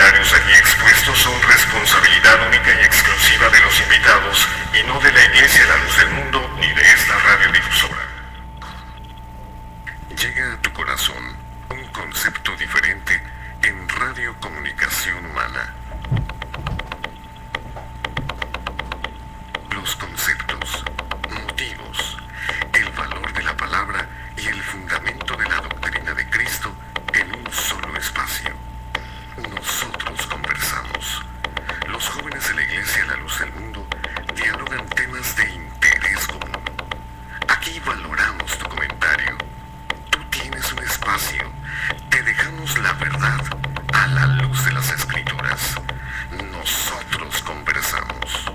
comentarios aquí expuestos son responsabilidad única y exclusiva de los invitados y no de la Iglesia La Luz del Mundo ni de esta radiodifusora. Llega a tu corazón un concepto diferente en Radio Comunicación Humana. Los conceptos, motivos, el valor de la palabra y el fundamento de la doctrina de Cristo en un solo espacio. Nosotros conversamos. Los jóvenes de la Iglesia La Luz del Mundo dialogan temas de interés común. Aquí valoramos tu comentario. Tú tienes un espacio. Te dejamos la verdad a la luz de las Escrituras. Nosotros conversamos.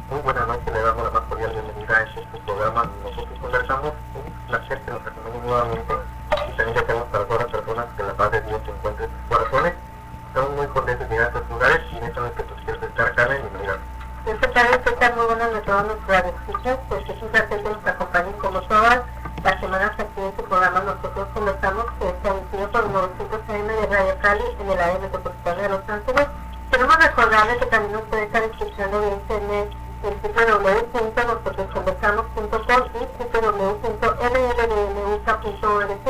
Muy buenas noches, le damos la más cordial bienvenida a este programa. Nosotros conversamos, un placer que nos acompañen nuevamente y también ya tenemos para todas las personas que la paz de Dios se encuentre en sus corazones. Estamos muy contentos de llegar a estos lugares y en esta noche que tú quieres estar, Carmen, bienvenida. Este tarde estar muy buenas de todos nuestros escuchas, pues es un placer que nos acompañen como todas las semanas aquí en este programa. Nosotros conversamos que está emitido por 900 AM de Radio Cali en el área metropolitana de Los Ángeles. Queremos recordarles que también nos puede estar escuchando de internet en www.nosotros.conversamos.com y www.rldmusa.org,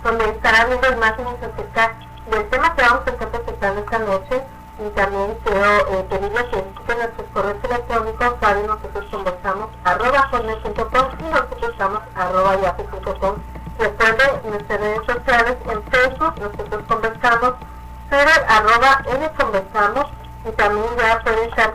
donde estarán viendo imágenes acerca del tema que vamos a estar presentando esta noche. Y también quiero pedirles que visiten nuestros correos electrónicos para nosotros conversamos @hotmail.com y nosotros estamos @yahoo.com. Recuerden nuestras redes sociales en Facebook, nosotros conversamos, Twitter @nconversamos, y también ya pueden estar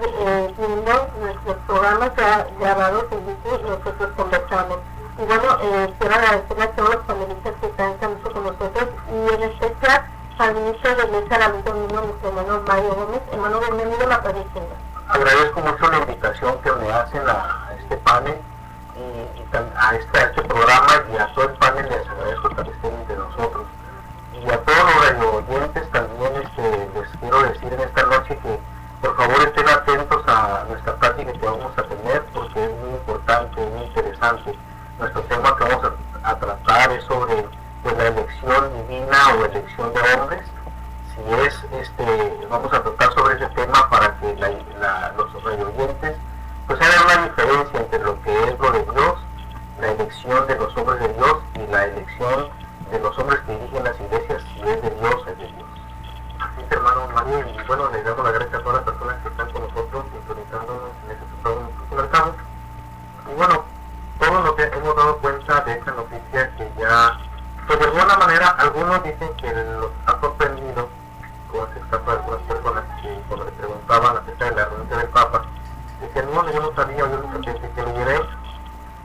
viendo nuestros programas ya grabados en YouTube, nosotros conversamos. Y bueno, quiero agradecerle a todos los panelistas que están esta noche con nosotros y en especial al ministro de Iglesia La Luz del Mundo, nuestro hermano Mario Gómez. Hermano, bienvenido a la predicción. Agradezco mucho la invitación que me hacen a este panel y a este programa, y a todo el panel les agradezco que estén entre nosotros. Y a todos los radio oyentes también les quiero decir en esta noche que por favor estén atentos a nuestra práctica que vamos a tener, porque es muy importante, muy interesante. Nuestro tema que vamos a tratar es sobre pues, la elección divina o elección de hombres. Si es vamos a tratar sobre ese tema para que los radio oyentes pues hagan una diferencia entre lo que es lo de Dios, la elección de los hombres de Dios, y la elección de los hombres que dirigen las iglesias, si es de Dios, es de Dios. Así que, hermano Mario, y bueno, le damos la gracia a todas las personas que están con nosotros, sintonizándonos en este programa que conversamos. Y bueno, todos nos hemos dado cuenta de esta noticia que ya, pues de alguna manera, algunos dicen que los ha sorprendido, como se escapa de algunas personas que cuando le preguntaban acerca de la renuncia del Papa, decían, no, yo no sabía, yo nunca pensé que lo hubiera hecho,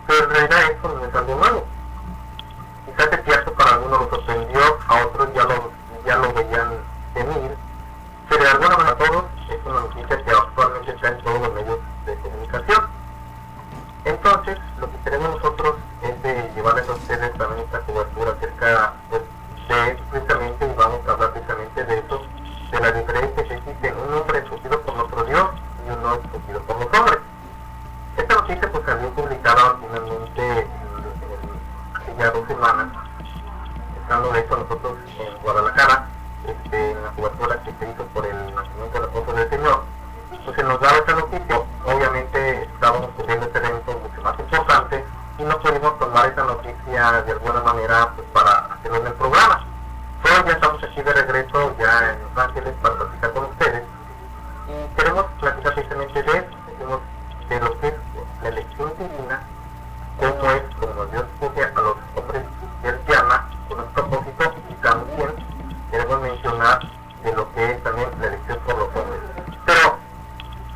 pero en realidad esto no me salió malo. Quizás es cierto, para algunos lo sorprendió, a otros ya lo veían venir, pero de alguna manera a todos es una noticia que actualmente está en todos los medios de comunicación. Entonces, lo que queremos nosotros es de llevarles a ustedes también esta cobertura acerca de eso precisamente, y vamos a hablar precisamente de eso, de la diferencia que existe un hombre escogido por nuestro Dios y un no escogido por los hombres. Esta noticia pues salió publicada finalmente hace ya 2 semanas, estando de hecho nosotros en Guadalajara, en la cobertura que se hizo por el nacimiento del apóstol del Señor. Pues se nos daba esta noticia. Obviamente estábamos cubriendo este evento mucho más importante y no pudimos tomar esa noticia de alguna manera pues, para hacerlo en el programa. Pero ya estamos aquí de regreso ya en Los Ángeles para platicar con ustedes y queremos platicar precisamente de eso, de lo que es la elección divina, cómo es como Dios escoge a los hombres que Él llama con un propósito, y también queremos mencionar de lo que es también la elección por los hombres. Pero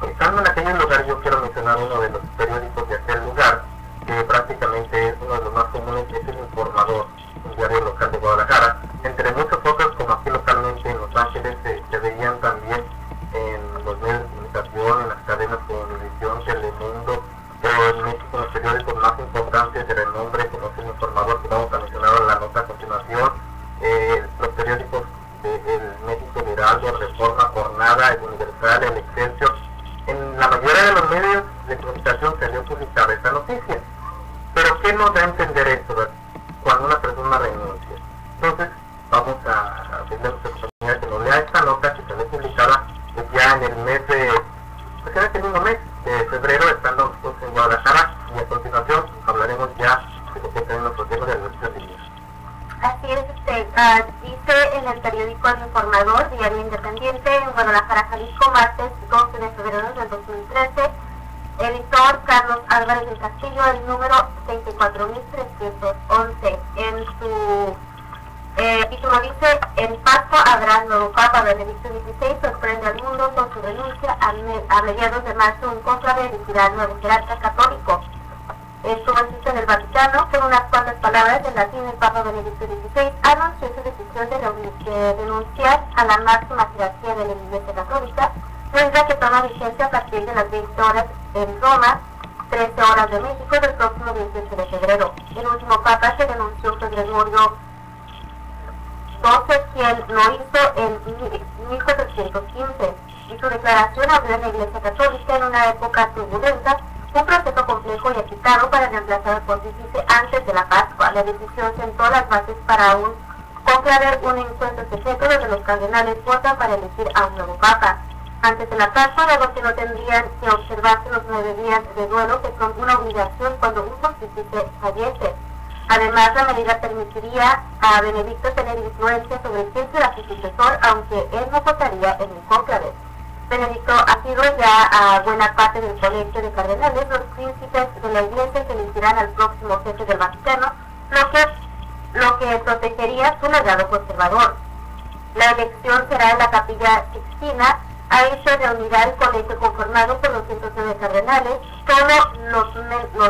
estando en aquel lugar, yo quiero mencionar uno de los periódicos de aquel lugar, que prácticamente es uno de los más comunes, es El Informador, un diario local de Guadalajara. Entre muchos otros, como aquí localmente en Los Ángeles, se veían también en los medios de comunicación, en las cadenas como Univisión, Telemundo, o en México, los periódicos más importantes de renombre, como es El Informador, que vamos a mencionar en la nota a continuación, los periódicos El México, el Heraldo, Reforma, Jornada, El Universal, El Excelsior, medios de comunicación salió publicada esta noticia. Pero ¿qué nos da a entender esto, verdad? Cuando una persona renuncia? Entonces, vamos a pedirle a nuestra compañía que nos lea esta nota que salió publicada ya en el mes de, pues en este mismo mes de febrero, estando nosotros en Guadalajara, y a continuación hablaremos ya de lo que está en nuestro tema de derechos civiles. Así es, dice en el periódico El Informador, diario independiente, en Guadalajara, Jalisco, martes 12 de febrero del 2013, editor Carlos Álvarez del Castillo, el número 34.311. En su título dice: el pacto habrá nuevo Papa. Benedicto XVI sorprende al mundo con su renuncia a mediados de marzo. Un cónclave elegirá al nuevo jerarca católico. Estuvo en el Vaticano. Con unas cuantas palabras en latín, el Papa Benedicto XVI anunció su decisión de renunciar a la máxima jerarquía de la Iglesia Católica, misma que toma vigencia a partir de las 20 horas en Roma, 13 horas de México, del próximo 28 de febrero. El último Papa que renunció fue Gregorio XII, quien lo hizo en 1415, y su declaración abrió en la Iglesia Católica en una época turbulenta un proceso complejo y agitado para reemplazar al pontífice antes de la Pascua. La decisión sentó las bases para un conclave, un encuentro secreto donde los cardenales votan para elegir a un nuevo Papa. Antes de la Pascua, luego que no tendrían que observarse los 9 días de duelo, que son una obligación cuando un pontífice fallece. Además, la medida permitiría a Benedicto tener influencia sobre quién será su sucesor, aunque él no votaría en el cónclave. Benedicto ha sido ya a buena parte del colegio de cardenales, los príncipes de la Iglesia que elegirán al próximo jefe del Vaticano, lo que protegería su legado conservador. La elección será en la Capilla Sixtina. Ahí se reunirá el colegio conformado por los 109 cardenales. Solo los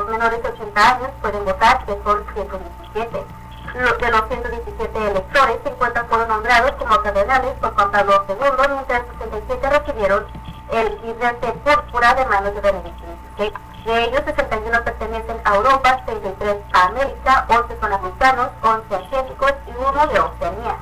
menores de 80 años pueden votar, que son 117. De los 117 electores, 50 fueron nombrados como cardenales por Juan Pablo II, mientras 67 recibieron el birrete púrpura de manos de Benedicto XVI. De ellos, 61 pertenecen a Europa, 33 a América, 11 son africanos, 11 asiáticos y 1 de Oceanía.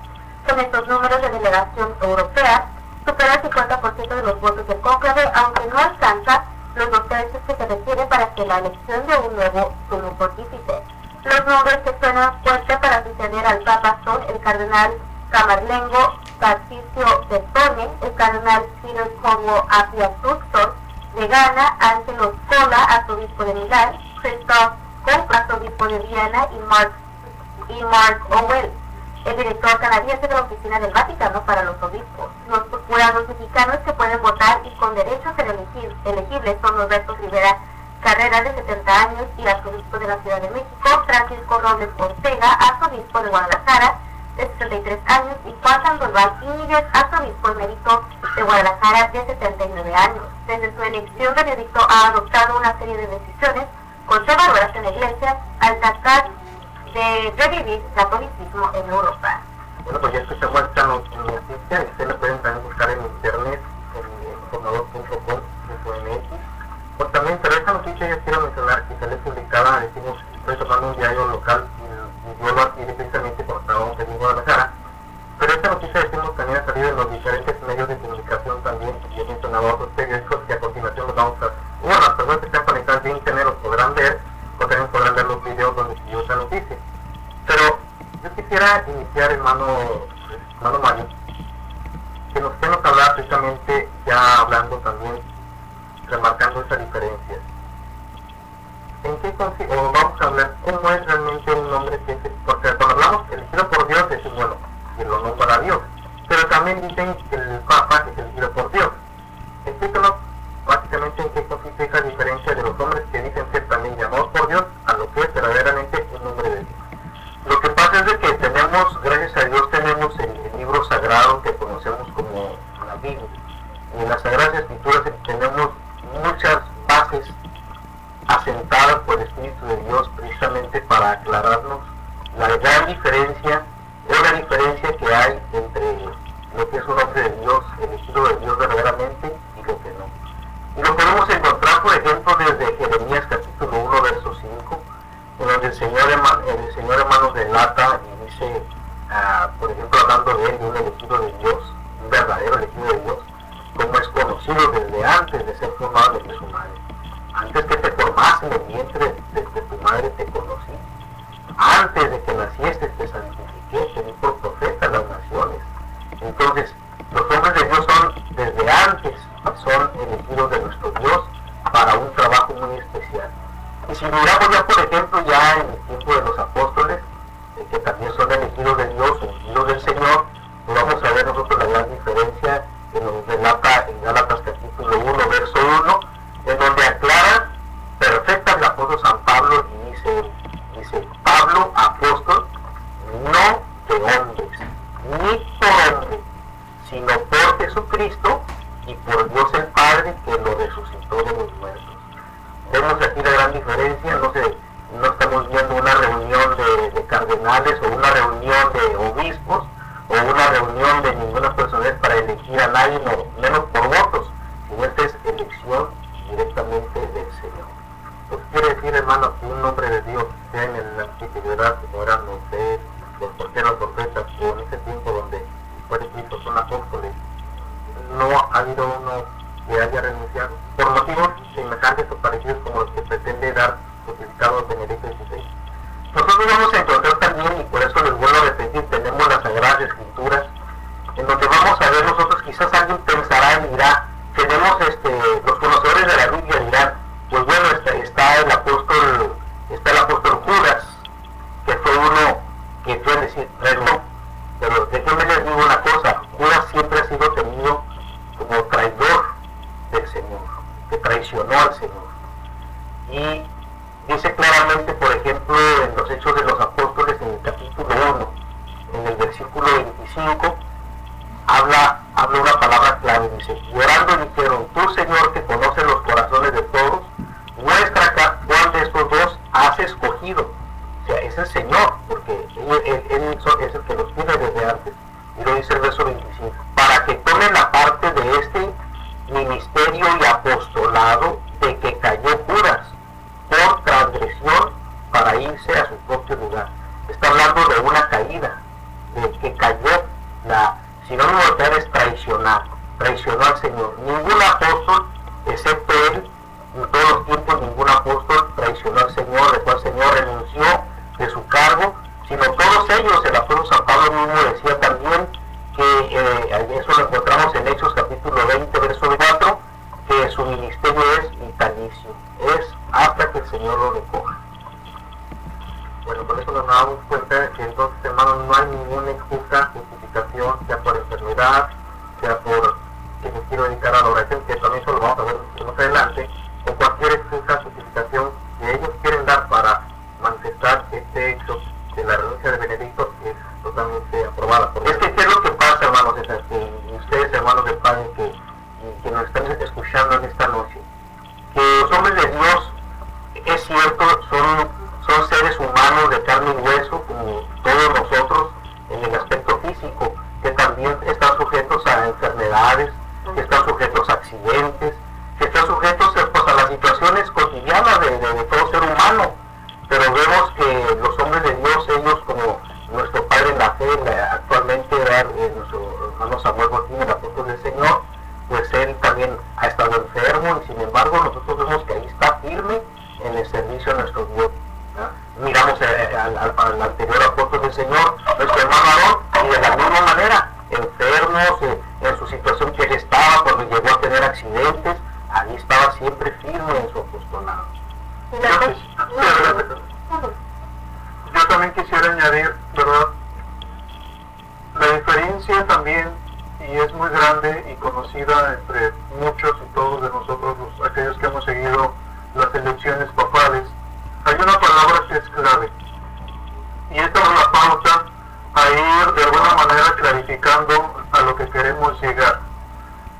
Con estos números de delegación europea, supera el 50% de los votos del cónclave, aunque no alcanza los 2 tercios que se requiere para que la elección de un nuevo sumo pontífice. Los nombres que suenan fuerte para suceder al Papa son el cardenal camarlengo Tarcisio Bertone, el cardenal Peter Como Apia Tucson de Ghana, Angelo Scola, arzobispo de Milán, Christoph Koch, arzobispo de Viena, y Mark Owell, el director canadiense de la Oficina del Vaticano para los Obispos. Los procurados mexicanos que pueden votar y con derechos a ser elegibles son Roberto Rivera Carrera, de 70 años, y arzobispo de la Ciudad de México; Francisco Robles Ortega, arzobispo de Guadalajara, de 63 años, y Juan Sandoval Íñiguez, arzobispo emérito de Guadalajara, de 79 años. Desde su elección, Benedicto ha adoptado una serie de decisiones conservadoras en la Iglesia al tratar de revivir el catolicismo en Europa. Bueno, pues ya escuchamos esta noticia. Ustedes lo pueden también buscar en internet, en informador.com.mx. Pues también, pero esta noticia yo quiero mencionar que sale publicada, decimos, estoy tomando un diario local y yo lo adquirí precisamente por trabajo en Guadalajara. Pero esta noticia, decimos, también ha salido en los diferentes medios de comunicación también. Yo he mencionado otros periódicos que a continuación los vamos a... Bueno, las personas que están conectadas vía internet los podrán ver, o también podrán ver los videos donde siguió esta noticia. Pero yo quisiera iniciar, hermano Mario, que nos hablar precisamente, ya hablando también, remarcando esa diferencia. ¿En qué consiste, o vamos a hablar cómo es realmente un hombre que es, porque cuando hablamos elegido por Dios, es bueno, y lo nombra a Dios, pero también dicen que el Papa es elegido por Dios. Explícanos básicamente en qué consiste esa diferencia de los hombres que dicen ser también llamados por Dios a lo que es verdaderamente un hombre de Dios. Lo que pasa es de que tenemos, gracias a Dios, tenemos el libro sagrado que conocemos como la Biblia. Y en las Sagradas Escrituras tenemos muchas bases asentadas por el Espíritu de Dios precisamente para aclararnos la gran diferencia, o la diferencia que hay entre lo que es un hombre de Dios, elegido de Dios verdaderamente, y lo que no. Y lo podemos encontrar, por ejemplo, desde Jeremías capítulo 1, verso 5, en donde el Señor hermanos relata y dice, por ejemplo, hablando de él, de un elegido de Dios, un verdadero elegido de Dios, como es conocido desde antes de ser formado desde su madre. antes de que nacieses te santifiqué, te di por profeta a las naciones. Entonces, los hombres de Dios son, desde antes, son elegidos de nuestro Dios para un trabajo muy especial. Y si miramos ya, por ejemplo, ya en el tiempo de los apóstoles, que también son elegidos de Dios, elegidos del Señor, pues vamos a ver nosotros la gran diferencia que nos relata en Gálatas capítulo 1, verso 1, en donde aclara perfecta el apóstol San Pablo y dice, Pablo, apóstol, no de hombres, ni por hombre, sino por Jesucristo y por Dios el Padre que lo resucitó de los muertos. Vemos aquí la gran diferencia, no estamos viendo una reunión de cardenales o una reunión de obispos o una reunión de ninguna persona para elegir a nadie, no, menos por votos, sino esta es elección directamente del Señor. Pues quiere decir, hermano, que un hombre de Dios, sea en la antigüedad, como eran los porteros profetas, o en ese tiempo donde después de Cristo son apóstoles, no ha habido uno que haya renunciado por motivos semejantes o parecidos como los que pretende dar certificado Benedicto XVI. Nosotros vamos a encontrar también, y por eso les vuelvo a repetir, tenemos las Sagradas Escrituras, en donde vamos a ver nosotros, quizás alguien pensará y dirá, tenemos los conocedores de la Biblia dirán, pues bueno, está el apóstol Judas, que fue uno que fue decir, no, pero déjenme les digo una cosa, Judas siempre ha sido tenido como traidor del Señor, que traicionó al Señor. Y dice claramente, por ejemplo, en los Hechos de los Apóstoles, en el capítulo 1, en el versículo 25, habla una palabra clave, dice, llorando dijeron, tú Señor que conoces los corazones de todos, muestra acá cuál de estos dos has escogido. O sea, es el Señor, porque él es el que los tiene desde antes. Y lo dice el verso 25, para que tomen la parte de este ministerio y apostolado de que cayó Judas por transgresión para irse a su propio lugar. Está hablando de una caída, de que cayó, sinónimo de caer es traicionar, traicionó al Señor. Ningún apóstol, excepto él, en todos los tiempos ningún apóstol traicionó al Señor, dejó al Señor, renunció de su cargo, sino todos ellos. El apóstol San Pablo mismo decía también que eso lo encontramos en Hechos capítulo 20, verso 4, que su ministerio es vitalicio, es hasta que el Señor lo recoja. Bueno, por eso nos damos cuenta que entonces, hermanos, no hay ninguna injusta justificación, sea por enfermedad, sea por que me quiero dedicar a la oración, que también eso lo vamos a ver más adelante, o cualquier injusta justificación que ellos quieren dar para manifestar este hecho de la renuncia de Benedicto, que es totalmente aprobada por Dios. Es que, ¿qué es lo que pasa, hermanos? Es que ustedes, hermanos del Padre, que nos están escuchando en esta noche, que los hombres de Dios, es cierto, son seres humanos de carne y hueso, como todos nosotros, en el aspecto físico, que también están sujetos a enfermedades, que están sujetos a accidentes, que están sujetos pues, a las situaciones cotidianas de todo ser humano. Pero vemos que los hombres de Dios, ellos como nuestro Padre en la fe, actualmente nuestro hermano Samuel Botín, el apóstol del Señor, pues él también ha estado enfermo y sin embargo nosotros vemos que ahí está firme en el servicio a nuestro Dios. ¿No? Miramos al anterior apóstol del Señor, nuestro hermano Aarón, y de la misma manera, enfermos, en su situación que él estaba cuando llegó a tener accidentes, ahí estaba siempre firme en su apostolado. Yo también quisiera añadir, ¿verdad? La diferencia también, y es muy grande y conocida entre muchos y todos de nosotros, aquellos que hemos seguido las elecciones papales, hay una palabra que es clave. Y esta es la pauta a ir de alguna manera clarificando a lo que queremos llegar.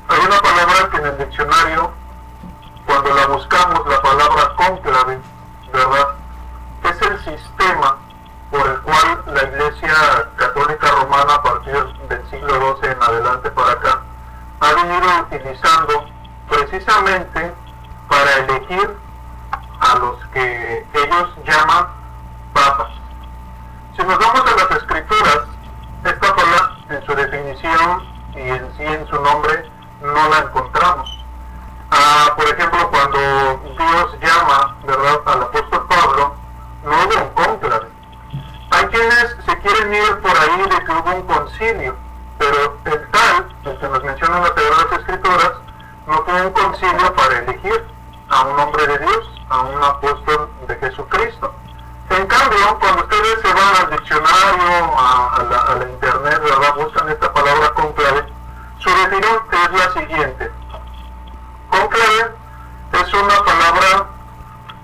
Hay una palabra que en el diccionario, cuando la buscamos, la palabra cónclave, ¿verdad? Es el sistema por el cual la Iglesia Católica Romana, a partir del siglo XII en adelante para acá, ha venido utilizando precisamente para elegir a los que ellos llaman papas. Si nos vamos a las Escrituras, esta palabra en su definición y en sí en su nombre no la encontramos. Por ejemplo, cuando Dios llama, ¿verdad?, al apóstol Pablo, no hubo un cónclave. venir por ahí de que hubo un concilio, pero el que nos mencionan las Sagradas Escrituras, no fue un concilio para elegir a un hombre de Dios, a un apóstol de Jesucristo. En cambio, cuando ustedes se van al diccionario, a la internet, ¿verdad?, buscan esta palabra cónclave, su definición es la siguiente. Cónclave es una palabra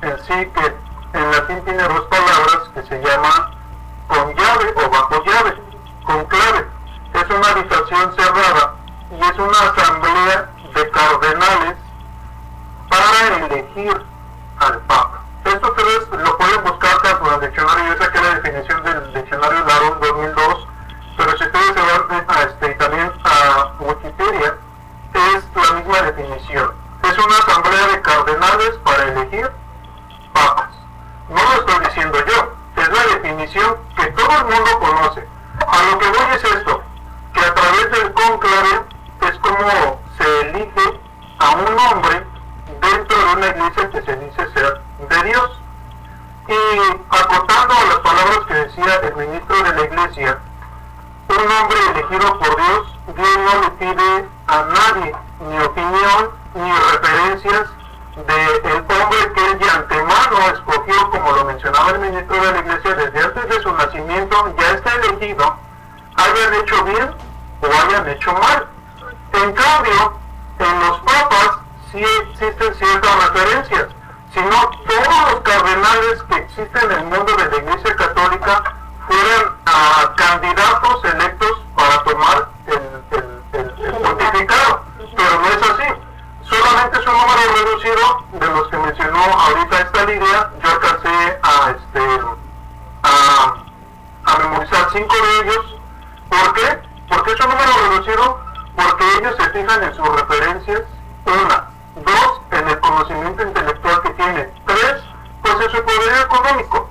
en sí que en latín tiene dos palabras que se llaman con llave o bajo llave. Conclave es una habitación cerrada y es una asamblea de cardenales para elegir al Papa. Esto ustedes lo pueden buscar tanto en el diccionario. Yo saqué la definición del diccionario Larón 2002, pero si ustedes se van también a Wikipedia, es la misma definición. Es una asamblea de cardenales para elegir papas. No lo estoy diciendo yo, es la definición que todo el mundo conoce. A lo que voy es esto, que a través del cónclave es como se elige a un hombre dentro de una iglesia que se dice ser de Dios. Y acotando a las palabras que decía el ministro de la iglesia, un hombre elegido por Dios, Dios no le pide a nadie ni opinión ni referencias del hombre que él de antemano escogió, como lo mencionaba el ministro de la iglesia, desde antes de su nacimiento ya está elegido, hayan hecho bien o hayan hecho mal. En cambio, en los papas sí existen ciertas referencias, si no todos los cardenales que existen en el mundo de la iglesia católica fueran candidatos electos para tomar el pontificado, pero no es así. Solamente es un número reducido de los que mencionó ahorita esta Lidia. Yo alcancé a memorizar 5 de ellos. ¿Por qué? Porque es un número reducido, porque ellos se fijan en sus referencias, 1, 2, en el conocimiento intelectual que tienen, 3, pues en su poder económico.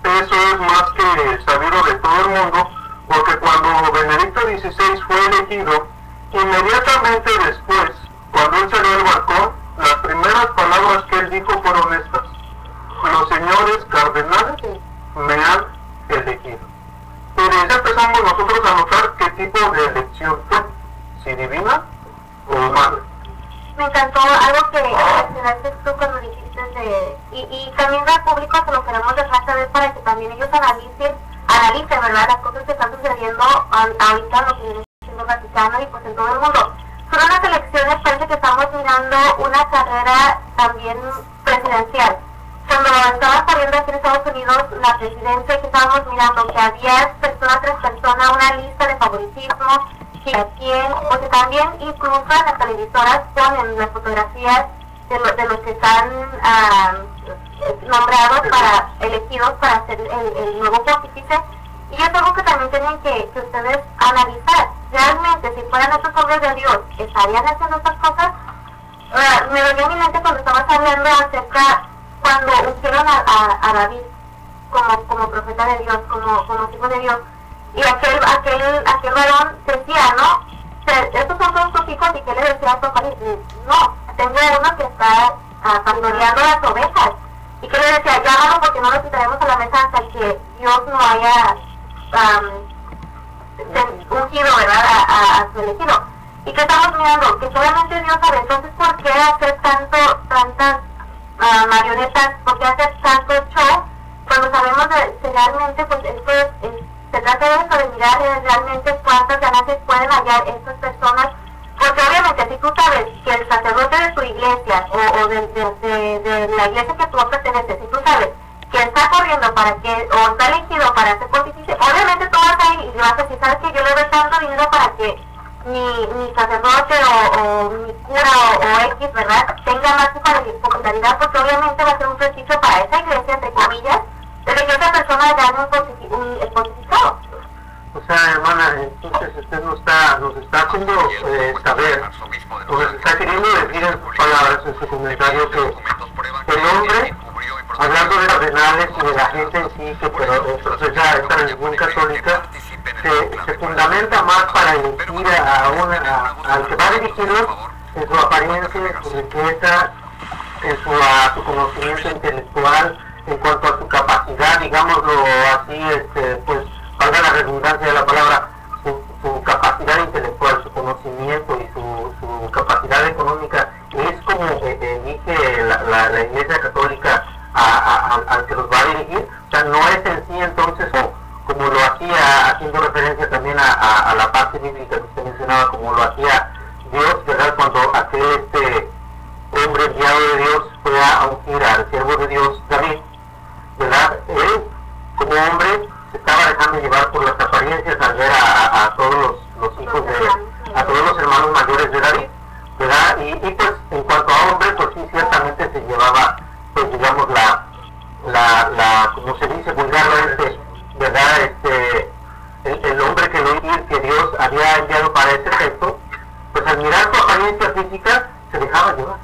Eso es más que sabido de todo el mundo, porque cuando Benedicto XVI fue elegido, inmediatamente después, cuando él salió al balcón, las primeras palabras que él dijo fueron estas: los señores cardenales me han elegido. Y desde ahí empezamos nosotros a notar qué tipo de elección fue, si divina o humana. Me encantó algo que mencionaste tú cuando dijiste y también al público se lo queremos dejar saber para que también ellos analicen, ¿verdad?, las cosas que están sucediendo ahorita en lo que viene siendo Vaticano y pues en todo el mundo. Son unas elecciones, parece que estamos mirando una carrera también presidencial. Cuando estaba saliendo aquí en Estados Unidos la presidencia, que estábamos mirando que había 3 personas, una lista de favoritismo, que a quién, porque también incluso en las televisoras ponen las fotografías de los que están nombrados elegidos para ser el nuevo pontífice. Y es algo que también tienen que ustedes analizar. Realmente, si fueran estos hombres de Dios, ¿estarían haciendo estas cosas? Me venía a mi mente cuando estabas hablando acerca cuando ungieron a David como profeta de Dios, como hijo de Dios. Y aquel varón decía, ¿no? Estos son todos tus hijos, ¿y qué le decía a tu papá? No, tengo uno que está pastoreando las ovejas. ¿Y qué le decía? Llámalo porque no lo quitaremos a la mesa hasta que Dios no haya ungido, ¿verdad?, a su elegido. ¿Y qué estamos mirando? Que solamente Dios sabe. Entonces, ¿por qué hacer tantas marionetas? ¿Por qué hacer tanto show? Cuando sabemos que realmente, pues esto se trata de eso, de mirar realmente cuántas ganancias pueden hallar estas personas. Porque obviamente si tú sabes que el sacerdote de tu iglesia o de la iglesia que tú perteneces, si tú sabes que está corriendo o está elegido para ser pontífice, obviamente tú vas a ir y vas a decir, ¿sabes que yo le doy tanto dinero para que mi sacerdote o mi cura o X, ¿verdad?, tenga más popularidad? Porque obviamente va a ser un prestigio para esa iglesia, entre comillas, desde que esa persona gane el pontificado. O sea, hermana, entonces usted nos está haciendo saber, o nos está queriendo decir en sus palabras, en su comentario, que el hombre, hablando de cardenales y de la gente en sí, que profesa esta religión católica, se fundamenta más para elegir al que va a dirigirlo en su apariencia, en su riqueza, en su conocimiento intelectual, en cuanto a su capacidad, digámoslo así, pues valga la redundancia de la palabra, su capacidad intelectual, su conocimiento y su capacidad económica es como elige la Iglesia Católica al que los va a dirigir. O sea, no es en sí entonces como lo hacía, haciendo referencia también a la parte bíblica que usted mencionaba, como lo hacía Dios, ¿verdad? Cuando aquel hombre enviado de Dios fue a ungir al siervo de Dios David, ¿verdad? Él, como hombre, se estaba dejando llevar por las apariencias al ver a todos los hijos a todos los hermanos mayores de David, ¿verdad? Y pues en cuanto a hombre, pues sí, ciertamente se llevaba, pues digamos, como se dice vulgarmente, ¿verdad? El hombre que Dios había enviado para ese efecto, pues al mirar su apariencia física, se dejaba llevar,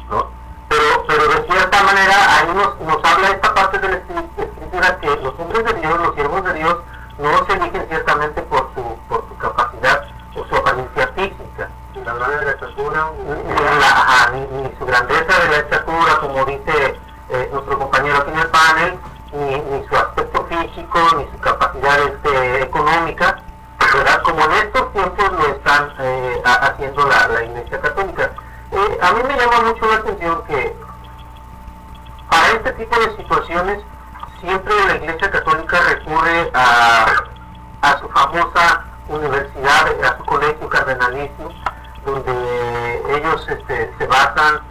¿no? Pero de cierta manera, ahí nos habla esta parte de la Escritura, que los hombres de Dios, los siervos de Dios, no se eligen ciertamente por su capacidad o su apariencia física. La grandeza de la estatura, ni su grandeza de la estatura, como dice nuestro compañero aquí en el panel, ni su aspecto físico, ni su capacidad económica, ¿verdad? Como en estos tiempos lo están haciendo la Iglesia Católica. A mí me llama mucho la atención que para este tipo de situaciones siempre la Iglesia Católica recurre a su famosa universidad, a su colegio cardenalicio, donde ellos se basan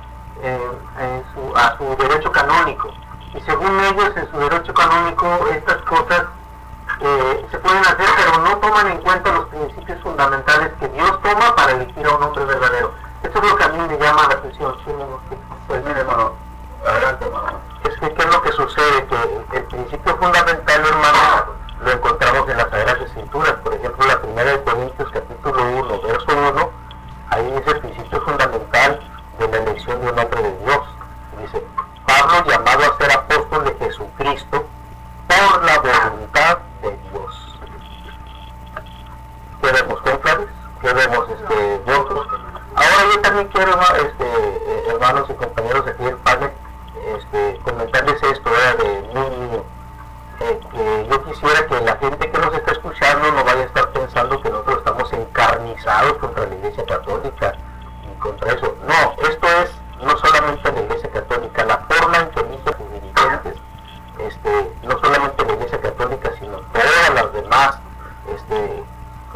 a su derecho canónico. Y según ellos, en su derecho canónico, estas cosas se pueden hacer, pero no toman en cuenta los principios fundamentales que Dios toma para elegir a un hombre verdadero. Esto es lo que a mí me llama la atención. pues mire, hermano, adelante, hermano. ¿Qué es lo que sucede? Que el principio fundamental, hermano, lo encontramos en las Sagradas Escrituras. Por ejemplo, la primera de Corintios, capítulo 1, verso 1, ahí dice el principio fundamental de la elección de un hombre de Dios. Dice, Pablo, llamado a ser apóstol de Jesucristo por la voluntad de Dios. ¿Qué vemos, cónclaves? ¿Qué vemos, votos? Ahora yo también quiero, hermanos y compañeros aquí del panel, comentarles esto, de muy que yo quisiera que la gente que nos está escuchando no vaya a estar pensando que nosotros estamos encarnizados contra la Iglesia Católica y contra eso. No, esto es no solamente la Iglesia Católica, la forma en que eligen sus dirigentes, no solamente la Iglesia Católica, sino todas las demás,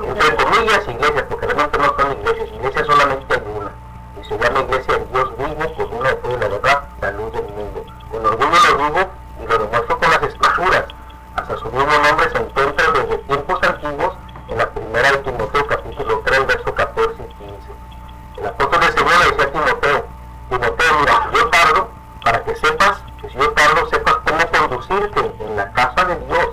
entre comillas, iglesias, porque realmente no son iglesias solamente hay una, y se llama Iglesia del Dios Vivo, por una de toda la verdad, la luz del mundo. Con orgullo lo digo y lo demuestro con las Escrituras. Hasta su mismo nombre se encuentra desde tiempos antiguos en la primera de Timoteo, capítulo 3, verso 14 y 15. El apóstol del Señor le decía a Timoteo, mira, si yo tardo, para que sepas, que si yo tardo, sepas cómo conducirte en la casa de Dios,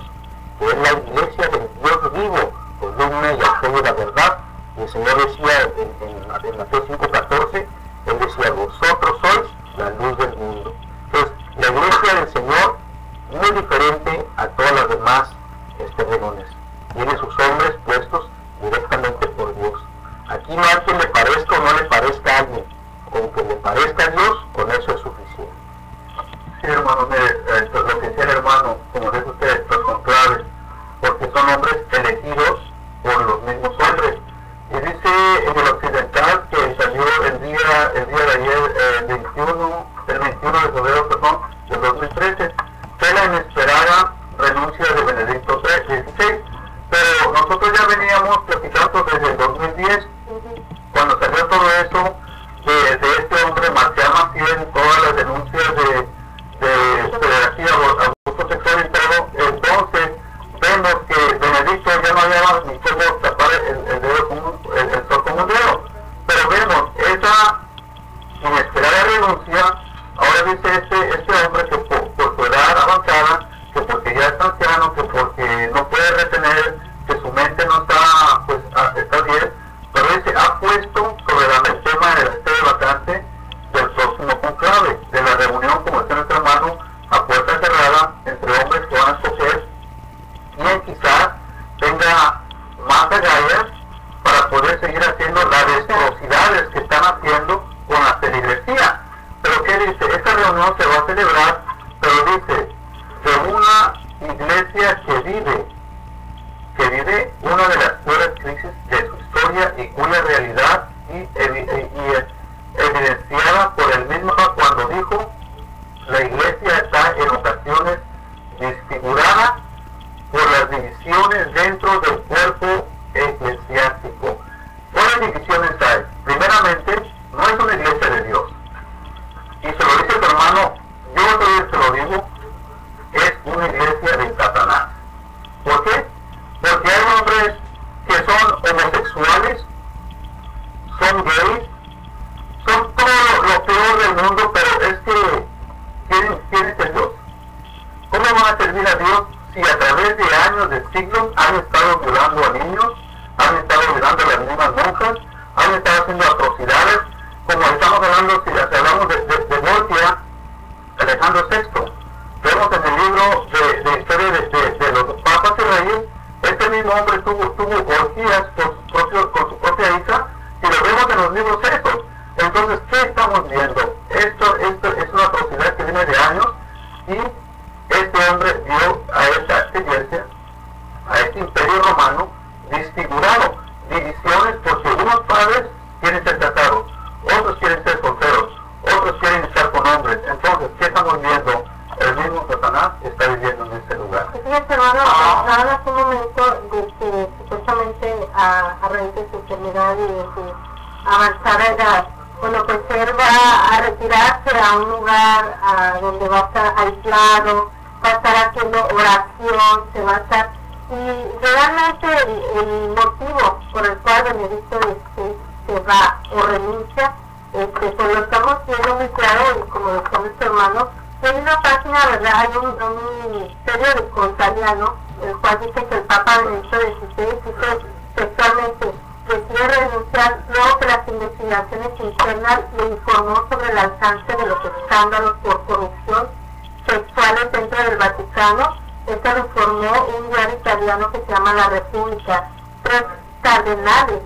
que es la iglesia del Dios vivo, columna y apoyo de la verdad. Y el Señor decía en Mateo 5:14, Él decía, vosotros sois la luz del mundo. Entonces, la iglesia del Señor, muy diferente a todas las demás reuniones. Tiene sus hombres puestos directamente por Dios. Aquí no hay que le parezca o no le parezca a alguien. Con que le parezca a Dios, con eso es suficiente. Sí, hermano, lo que decía el hermano, como dice usted, los conclaves, porque son hombres elegidos por los mismos hombres. Y dice en el occidental que salió el día de ayer, el 21 de febrero, del 2013, fue la inesperada renuncia de Benedicto XVI. Pero nosotros ya veníamos platicando desde el 2010, cuando salió todo eso, de este hombre, Marcial Maciel, todas las denuncias de pederastía, abuso sexual y todo. Entonces vemos que Benedicto ya no había ni cómo tapar el sol como un dedo, pero vemos esa inesperada renuncia. Ahora dice este hombre que por su edad avanzada, que porque ya es anciano, que porque no puede retener, que su mente no está, pues está bien, pero dice, ha puesto sobre el tema de la vacante del próximo conclave, de la reunión, como dice nuestro hermano, a puerta cerrada, entre hombres que van a escoger, quien quizás tenga más agallas para poder seguir haciendo las destrocidades que están haciendo con la feligresía. Pero ¿qué dice? Esta reunión se va a celebrar, pero dice, de una iglesia que vive vive una de las peores crisis de su historia y cuya realidad evidenciada por el mismo cuando dijo: la iglesia está en ocasiones desfigurada por las divisiones dentro del cuerpo eclesiástico. ¿Cuáles divisiones hay? Primeramente, no es una iglesia de Dios. Y se lo dice tu hermano, yo todavía se lo digo, es una iglesia de Satanás. ¿Por qué? Porque hay hombres que son homosexuales, son gays, son todo lo peor del mundo, pero es que ¿quién es el Dios? ¿Cómo van a servir a Dios si a través de años, de siglos, han estado violando a niños, han estado violando a las mismas monjas, han estado haciendo atrocidades? Como estamos hablando, si hablamos de Voltaire, Alejandro VI, vemos en el libro de historia de los papas y reyes, este mismo hombre tuvo orgías con su propia hija, y lo vemos en los libros esos. Entonces, ¿qué estamos viendo? Esto es una atrocidad que viene de años, y este hombre dio a esta iglesia, a este imperio romano, desfigurado, divisiones, porque unos padres quieren ser casados, otros quieren ser solteros, otros quieren estar con hombres. Entonces, ¿qué estamos viendo? El mismo Satanás está viviendo en este lugar. Fíjate, hermano, hablas un momento de que supuestamente a raíz de su enfermedad y de su avanzada edad, bueno, pues él va a retirarse a un lugar donde va a estar aislado, va a estar haciendo oración, se va a estar... Y realmente el motivo por el cual Benedicto se va o renuncia, pues lo estamos viendo muy claro, y como lo sabe su hermano, en una página, ¿verdad? Hay un periódico italiano, el cual dice que el Papa Benedicto XVI dice textualmente: decide renunciar luego que las investigaciones internas le informó sobre el alcance de los escándalos por corrupción sexuales dentro del Vaticano. Esto lo informó un diario italiano que se llama La República. 3 cardenales,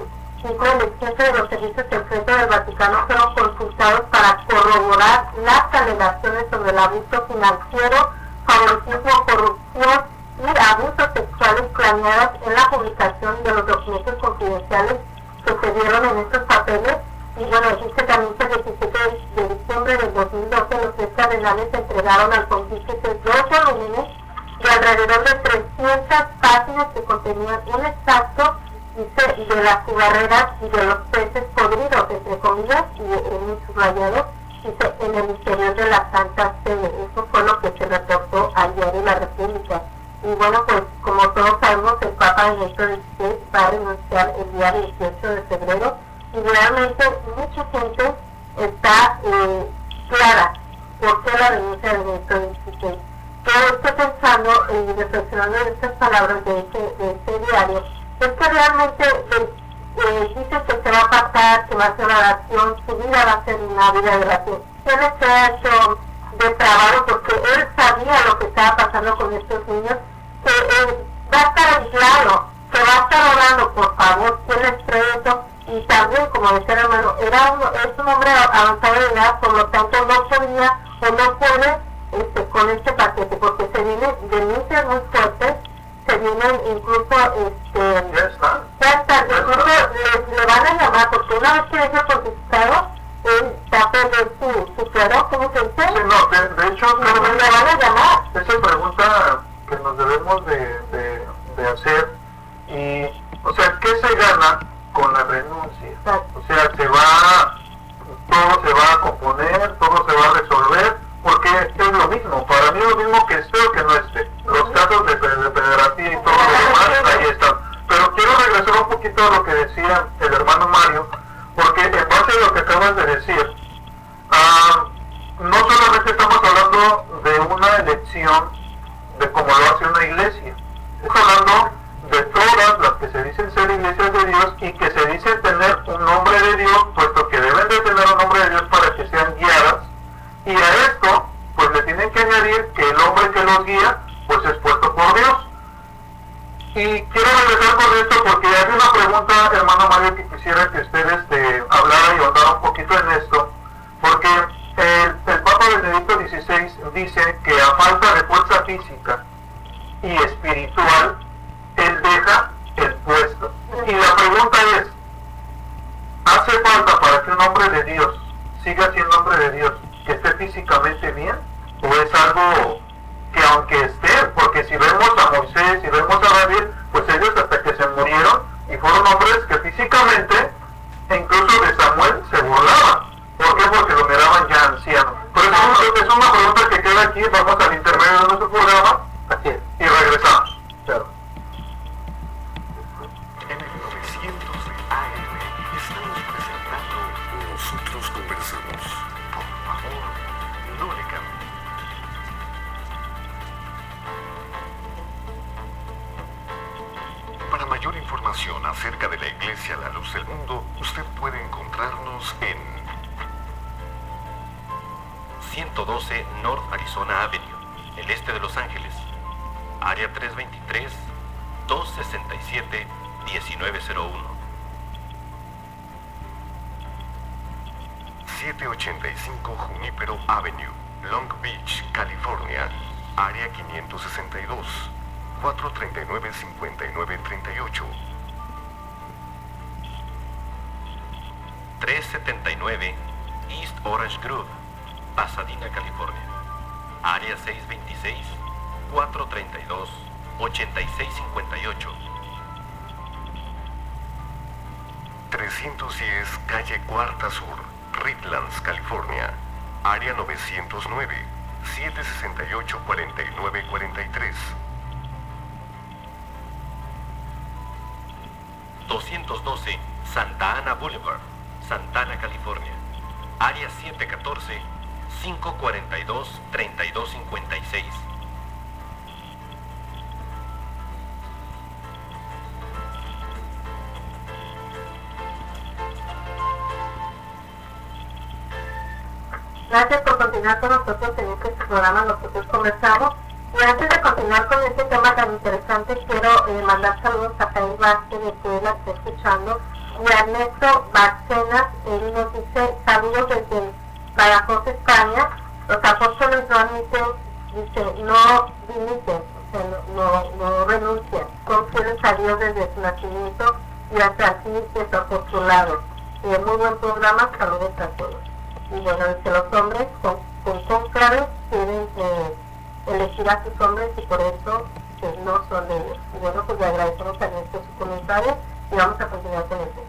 5 del jefe de los servicios secretos del Vaticano, fueron consultados para corroborar las alegaciones sobre el abuso financiero, favoritismo, corrupción y abusos sexuales planeados en la publicación de los documentos confidenciales que se dieron en estos papeles. Y bueno, dice también que el 17 de diciembre del 2012 los 3 cardenales entregaron al pontífice 2 volúmenes de alrededor de 300 páginas que contenían un extracto, dice, de las cigarreras y de los peces podridos, entre comillas, y en un subrayado, dice, en el interior de la Santa Sede. Eso fue lo que se reportó al diario La República. Y bueno, pues como todos sabemos, el Papa Benedicto XVI va a renunciar el día 18 de febrero, y realmente mucha gente está clara por qué la renuncia de Benedicto XVI. Pero estoy pensando y reflexionando en estas palabras de este diario, es que realmente dice que se va a pasar, que va a hacer oración, su vida va a ser una vida de oración. Él se ha hecho depravado porque él sabía lo que estaba pasando con estos niños, que va a estar aislado, que va a estar orando, por favor, que él es eso. Y también, como decía el hermano, es un hombre avanzado de edad, por lo tanto no podía o no puede con este paquete, porque se vienen denuncias muy fuertes, se vienen incluso ya están, incluso le van a llamar, porque una vez que deja pontificado, él va a perder su fuero, ¿cómo se dice? Sí, no, de hecho, le van a llamar. Esa pregunta que nos debemos de hacer, y, o sea, ¿qué se gana con la renuncia? Exacto. O sea, todo se va a componer, todo se va a resolver, porque es lo mismo, para mí es lo mismo que esté o que no esté. Los casos de pederastía y todo lo demás, ahí están. Pero quiero regresar un poquito a lo que decía el hermano Mario, porque en base a lo que acabas de decir, no solamente estamos hablando de una elección de cómo lo hace una iglesia, estamos hablando de todas las que se dicen ser iglesias de Dios y que se dicen tener un nombre de Dios, puesto que deben de tener un nombre de Dios para que sean guiadas. Y a esto, pues le tienen que añadir que el hombre que los guía, pues es puesto por Dios. Y quiero regresar con esto porque hay una pregunta, hermano Mario, que quisiera que ustedes hablara y ahondara un poquito en esto, porque el Papa Benedicto XVI dice que a falta de fuerza física y espiritual, él deja un hombre de Dios siga siendo hombre de Dios, que esté físicamente bien, o es algo que aunque esté, porque si vemos a Moisés, si vemos a David, pues ellos hasta que se murieron y fueron hombres que físicamente, e incluso de Samuel, se burlaban. ¿Por qué? Porque lo miraban ya anciano. Por eso es una pregunta que queda aquí, vamos al intermedio de nuestro programa, Así es. y regresamos. Claro. En el 900 de AM estamos presentando Nosotros Conversamos. Por favor, no le cambie. Para mayor información acerca de la Iglesia La Luz del Mundo, usted puede encontrarnos en 112 North Arizona Avenue, el este de Los Ángeles, área 323-267-1901. 785 Junipero Avenue, Long Beach, California, área 562, 439-5938. 379 East Orange Grove, Pasadena, California, área 626-432-8658. 310 Calle Cuarta Sur, Redlands, California, área 909, 768-4943. 212 Santa Ana Boulevard, Santana, California, área 714-542-3256. 'Gracias por continuar con nosotros en este programa Nosotros Conversamos. Y antes de continuar con este tema tan interesante, quiero mandar saludos a Jair Vázquez, de que la está escuchando, y a Ernesto Barcenas. Él nos dice saludos desde Badajoz, España. Los apóstoles no admiten, dice, no dimiten, o sea, no renuncian, son fieles a Dios desde su nacimiento y hasta así de su apostolado. Muy buen programa, saludos a todos. Y bueno, dice, los hombres con conclave quieren elegir a sus hombres y por eso no son de ellos. Y bueno, pues le agradecemos a Ernesto su comentario y vamos a continuar con esto.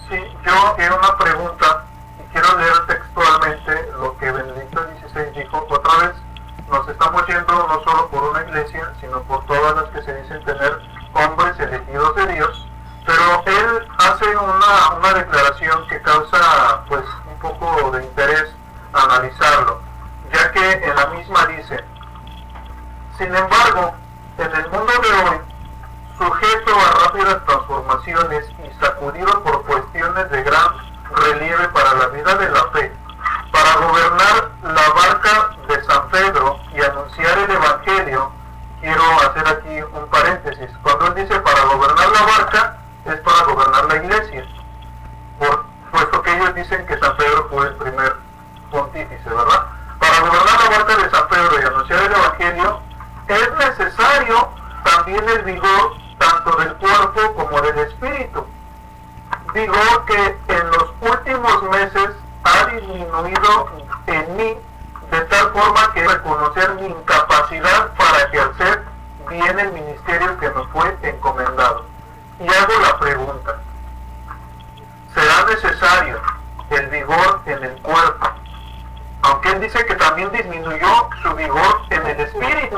Sí, yo quiero una pregunta y quiero leer textualmente lo que Benedicto XVI dijo. Otra vez nos estamos yendo no solo por una iglesia, sino por todas las que se dicen tener hombres elegidos de Dios, pero él hace una declaración que causa pues un poco de interés analizarlo, ya que en la misma dice: sin embargo, en el mundo de hoy, sujeto a rápidas transformaciones y sacudido por cuestiones de gran relieve para la vida de la fe, para gobernar la barca de San Pedro y anunciar el Evangelio, quiero hacer aquí un paréntesis. Cuando él dice para gobernar la barca, es para gobernar la iglesia, puesto que ellos dicen que San Pedro fue el primer pontífice, ¿verdad? Para gobernar la barca de San Pedro y anunciar el Evangelio, es necesario también el vigor tanto del cuerpo como del espíritu. Vigor que en los últimos meses ha disminuido en mí de tal forma que reconocer mi incapacidad para ejercer bien el ministerio que me fue encomendado. Y hago la pregunta: ¿será necesario el vigor en el cuerpo? Aunque él dice que también disminuyó su vigor en el espíritu,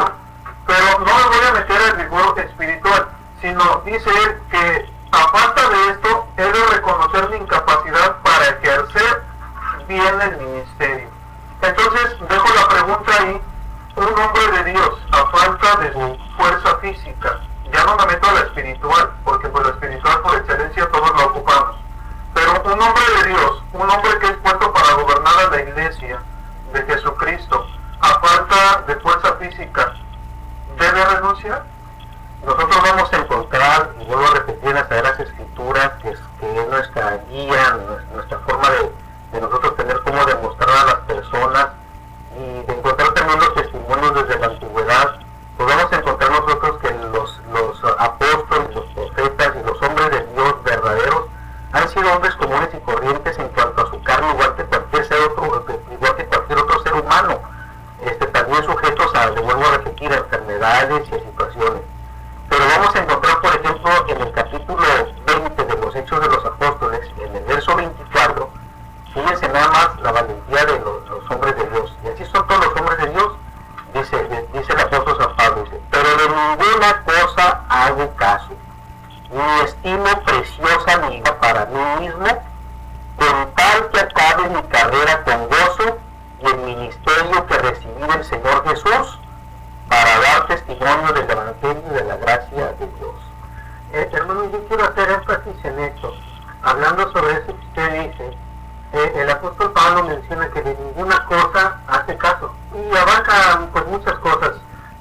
pero no me voy a meter al vigor espiritual, sino dice él que a falta de esto he de reconocer mi incapacidad para ejercer bien el ministerio. Entonces dejo la pregunta ahí: un hombre de Dios a falta de su fuerza física, ya no me meto a la espiritual, porque por la espiritual por excelencia todos la ocupamos, pero un hombre de Dios, un hombre que es puesto para gobernar a la iglesia de Jesucristo, a falta de fuerza física, ¿debe renunciar? Nosotros vamos a encontrar, y vuelvo a repetir, en las Sagradas Escrituras, que es nuestra guía, nuestra forma de nosotros tener cómo demostrar a las personas, y de encontrar también los testimonios desde la antigüedad. Pues vamos a encontrar nosotros que los apóstoles, los profetas y los hombres de Dios verdaderos han sido hombres comunes y corrientes en cuanto a su ni estimo preciosa mi vida para mí mismo, con tal que acabe mi carrera con gozo y el ministerio que recibí del Señor Jesús para dar testimonio del Evangelio y de la gracia de Dios. Hermano, yo quiero hacer énfasis en esto. Hablando sobre eso que usted dice, el apóstol Pablo menciona que de ninguna cosa hace caso, y abarca pues muchas cosas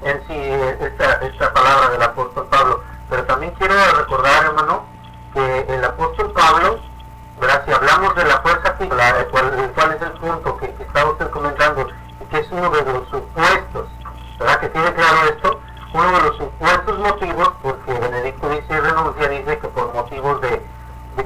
en sí esta palabra del apóstol Pablo. Pero también quiero recordar, hermano, que el apóstol Pablo, ¿verdad? Si hablamos de la fuerza física, cuál es el punto que estaba usted comentando, y que es uno de los supuestos, ¿verdad? Que tiene claro esto, uno de los supuestos motivos, porque Benedicto dice renuncia, dice que por motivos de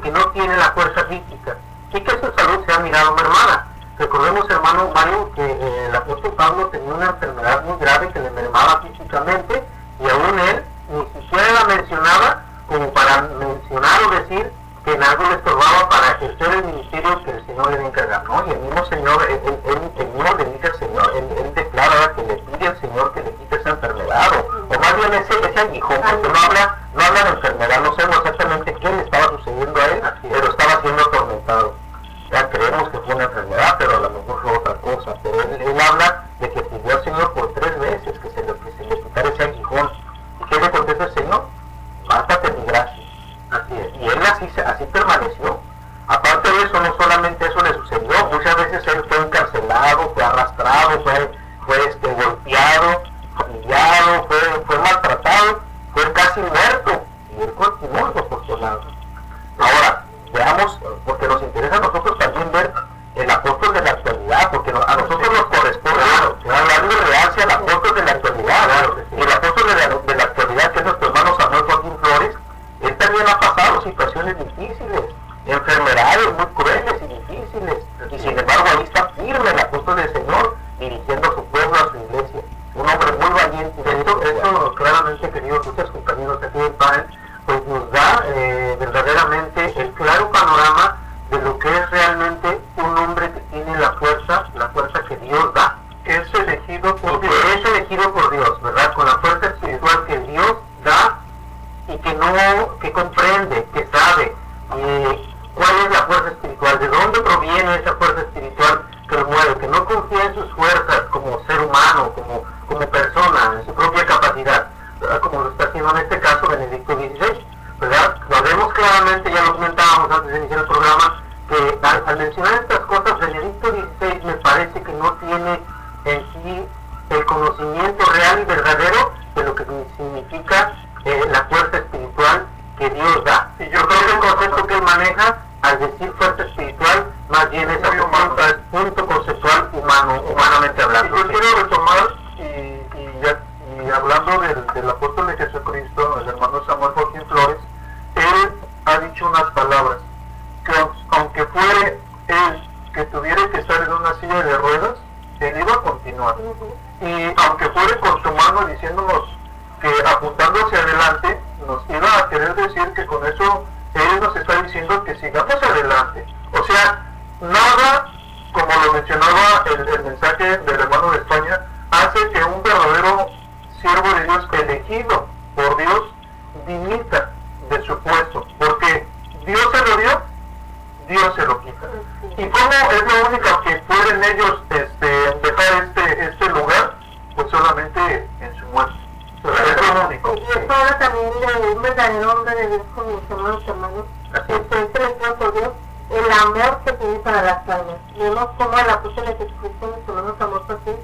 que no tiene la fuerza física, y que su salud se ha mirado mermada. Recordemos, hermano Mario, que el apóstol Pablo tenía una enfermedad muy grave que le mermaba físicamente, y aún él ni siquiera la mencionaba como para mencionar o decir que en algo le estorbaba para ejercer el ministerio que el Señor le había encargado, ¿no? Y el mismo Señor, él mismo le dice al Señor, él declara que le pide al Señor que le quite esa enfermedad, o más bien ese aguijón, porque no habla de enfermedad, no sabemos exactamente qué le estaba sucediendo a él, pero estaba siendo atormentado. Ya creemos que fue una enfermedad, pero a lo mejor fue otra cosa. Pero él habla de que pidió al Señor por 3 veces que se le quitara ese aguijón. ¿Y qué le contesta el Señor? Bástate mi gracia. Así es. Y él así permaneció. Aparte de eso, no solamente eso le sucedió, muchas veces él fue encarcelado, fue arrastrado, fue golpeado, humillado, fue maltratado, fue casi muerto. Y él continuó en su apostolado. Ahora, veamos, porque nos interesa a nosotros también ver el apóstol de la actualidad, porque a nosotros nos corresponde darle realce al apóstol de la actualidad, y el apóstol de la actualidad, que es nuestro hermano Samuel Joaquín Flores, él también ha pasado situaciones difíciles, enfermedades muy crueles y difíciles, y sin embargo ahí está firme el apóstol del Señor, dirigiendo a su pueblo, a su iglesia, un hombre muy valiente. Esto claramente, queridos muchos compañeros aquí del panel, pues nos da verdaderamente el claro panorama de lo que es realmente un hombre que tiene la fuerza que Dios da, que es elegido por Dios. Que es elegido por Dios, ¿verdad? Con la fuerza espiritual que Dios da y que comprende, que sabe cuál es la fuerza espiritual, de dónde proviene esa fuerza espiritual que lo mueve, que no confía en sus fuerzas como ser humano, como persona, en su propia capacidad, ¿verdad? Como lo está haciendo en este caso Benedicto XVI, ¿verdad? Lo vemos claramente, ya lo comentábamos antes de iniciar el programa, que al mencionar estas cosas, Benedicto XVI me parece que no tiene en sí el conocimiento real y verdadero de lo que significa la fuerza espiritual que Dios da. Y yo creo que el concepto que él maneja al decir fuerza espiritual, más bien es un punto conceptual humanamente hablando. Y yo quiero retomar y hablando del apóstol de Jesucristo, el hermano Samuel Joaquín Flores, él ha dicho unas palabras, que aunque fuere él que tuviera que estar en una silla de ruedas, él iba a continuar. Y aunque fuere con su mano diciéndonos que apuntando hacia adelante, nos iba a querer decir que con eso él nos está diciendo que sigamos adelante. O sea, nada, como lo mencionaba el mensaje del hermano de España, hace que un verdadero siervo de Dios elegido por Dios dimita de su puesto, porque Dios se lo dio, Dios se lo quita. ¿Y cómo es lo único que pueden ellos dejar este lugar? Pues solamente en su muerte. Es lo único. Y esto habla también de un verdadero hombre de Dios con mis hermanos, elegido por Dios, el amor que tiene para las almas. Vemos cómo el apóstol de Jesucristo, nuestro hermano Samuel Joaquín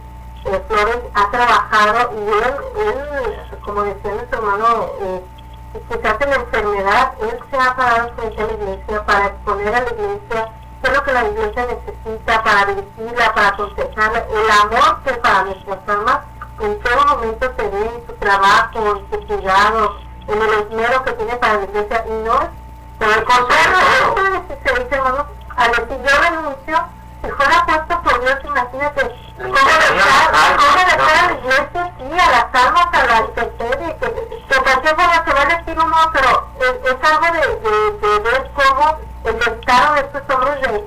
Flores, ha trabajado, y él, como decía nuestro hermano, quizás en la enfermedad, él se ha parado frente a la iglesia para exponer a la iglesia qué es lo que la iglesia necesita, para dirigirla, para aconsejarla, el amor que para nuestras almas en todo momento se ve en su trabajo, en su cuidado, en el esmero que tiene para la iglesia, y no es por el contrario. Se dice, hermano, a decir yo renuncio, si fuera puesto por Dios, imagínate cómo dejar a la iglesia, sí, a las almas, a la intemperie, que cualquier forma se va a decir uno, pero es algo de ver cómo el estado de estos hombres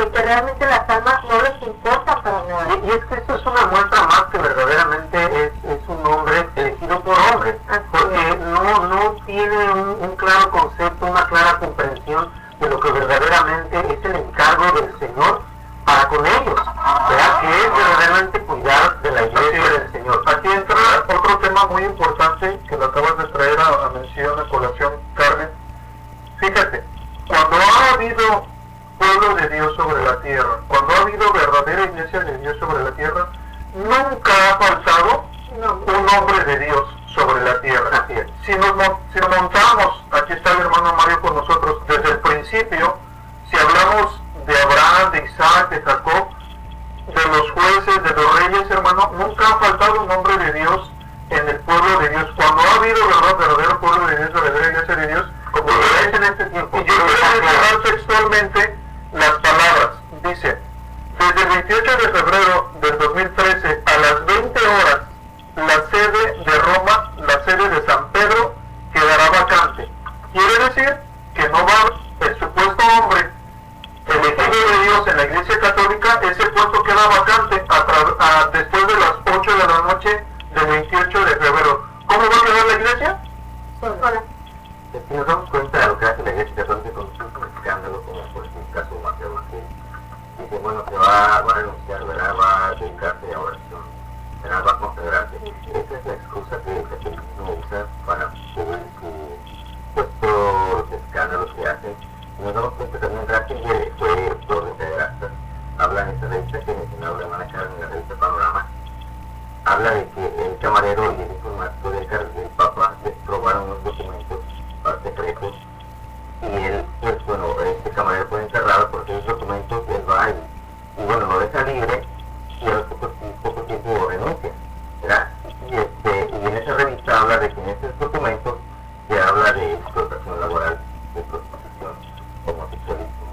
que realmente las almas no les importa para nada. Y es que eso es una muestra más que verdaderamente es un hombre elegido por hombre, porque no tiene un claro concepto, una clara comprensión de lo que verdaderamente es el encargo del Señor para con ellos, ¿verdad? Que es verdaderamente cuidar de la iglesia del Señor. Aquí entra otro tema muy importante que lo acabas de traer a mención, a colación, Carmen. Fíjate, cuando ha habido pueblo de Dios sobre la tierra, cuando ha habido verdadera iglesia de Dios sobre la tierra, nunca ha faltado un hombre de Dios sobre la tierra. Así es. Si nos montamos, aquí está el hermano Mario con nosotros, desde el principio, si hablamos de Abraham, de Isaac, de Jacob, de los jueces, de los reyes, hermano, nunca ha faltado un hombre de Dios en el pueblo de Dios. Cuando ha habido verdadero pueblo de Dios, verdadera iglesia de Dios, como lo es en este tiempo. Y yo quiero mencionar textualmente las palabras. Dice, desde el 28 de febrero del 2013 a las 20 horas, la sede de Roma, la sede de San Pedro, quedará vacante. Quiere decir que no va el supuesto hombre elegido de Dios en la Iglesia Católica, ese puesto queda vacante después de las 8 de la noche del 28 de febrero. ¿Cómo va a quedar la Iglesia? Hola. Si nos damos cuenta de lo que hace la Iglesia Católica con un escándalo, como por ejemplo el caso de Mateo Martín, dice, bueno, que va a renunciar, ¿verdad? Va a dedicarse a oración, ¿verdad? Va a consagrarse. Esa es la excusa que el catolicismo usa para cubrir pues, todos los escándalos que hacen. Y nos damos cuenta también, Ratzinger fue doctor de pederastas, habla en esta revista que mencionaba la hermana Carmen en la revista Panorama, habla de que el camarero y el informático del Papa robaron unos documentos secretos y él, pues bueno, este camarero fue encerrado porque esos documentos él va y bueno, lo deja libre y a los poco tiempo renuncia, ¿verdad? Y en esa revista habla de que en estos documentos se habla de explotación laboral, de prostitución, homosexualismo,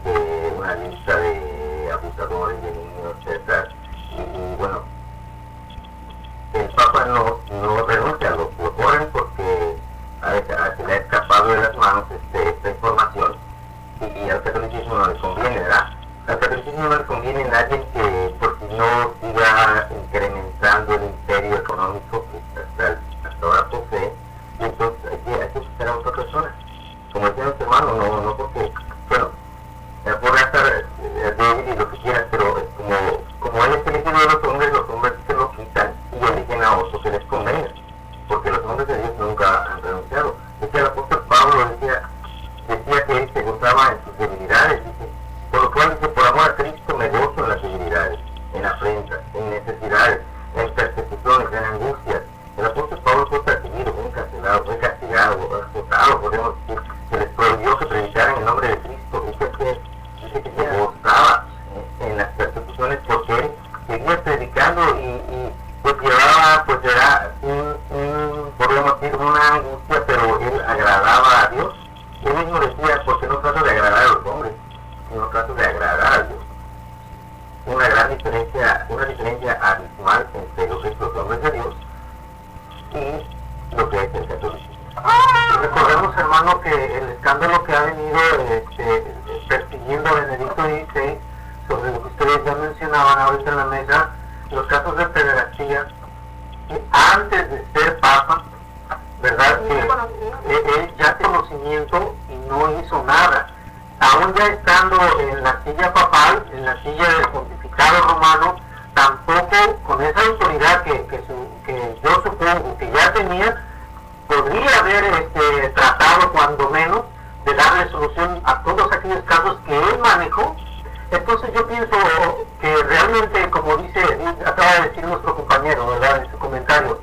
de una lista de abusadores de niños, etc. Y bueno, el Papa no renuncia, lo corren porque se le ha escapado de las manos esta información y al catolicismo no le conviene, ¿verdad? Al catolicismo no le conviene nadie que porque no siga incrementando el imperio económico que hasta ahora posee, y entonces hay que buscar a otra persona. Como decía nuestro hermano, no porque, bueno, podrá estar débil y lo que quieras, pero como él es elegido de los hombres se lo quitan y eligen a otros que les convenga, porque los hombres de Dios nunca han renunciado. Decía el apóstol Pablo, decía que él se gozaba en sus debilidades, dice, por lo cual dice, por amor a Cristo me gozo en las debilidades, en afrentas, en necesidades, en persecuciones, en angustias. El apóstol Pablo fue perseguido, fue encarcelado, fue castigado, azotado, podemos decir, se les prohibió que predicaran el nombre de Cristo. Dice que se gozaba en las persecuciones porque él seguía predicando y pues llevaba, pues era podríamos decir, una angustia, pero él agradaba a Dios. Él mismo decía, porque no trato de agradar a los hombres, sino trato de agradar a Dios. Una diferencia abismal entre lo que es los hombres de Dios y lo que es el catolicismo. Recordemos, hermano, que el escándalo que ha venido persiguiendo a Benedicto XVI, sobre lo que ustedes ya mencionaban ahorita en la mesa, los casos de pederastía, antes de ser papa, ¿verdad? Que él ya tenía conocimiento y no hizo nada. Aún ya estando en la silla papal, en la silla del pontificado romano, tampoco con esa autoridad que yo supongo que ya tenía, podría haber tratado cuando menos de darle solución a todos aquellos casos que él manejó. Entonces yo pienso que realmente, como acaba de decir nuestro compañero, ¿verdad?, en su comentario,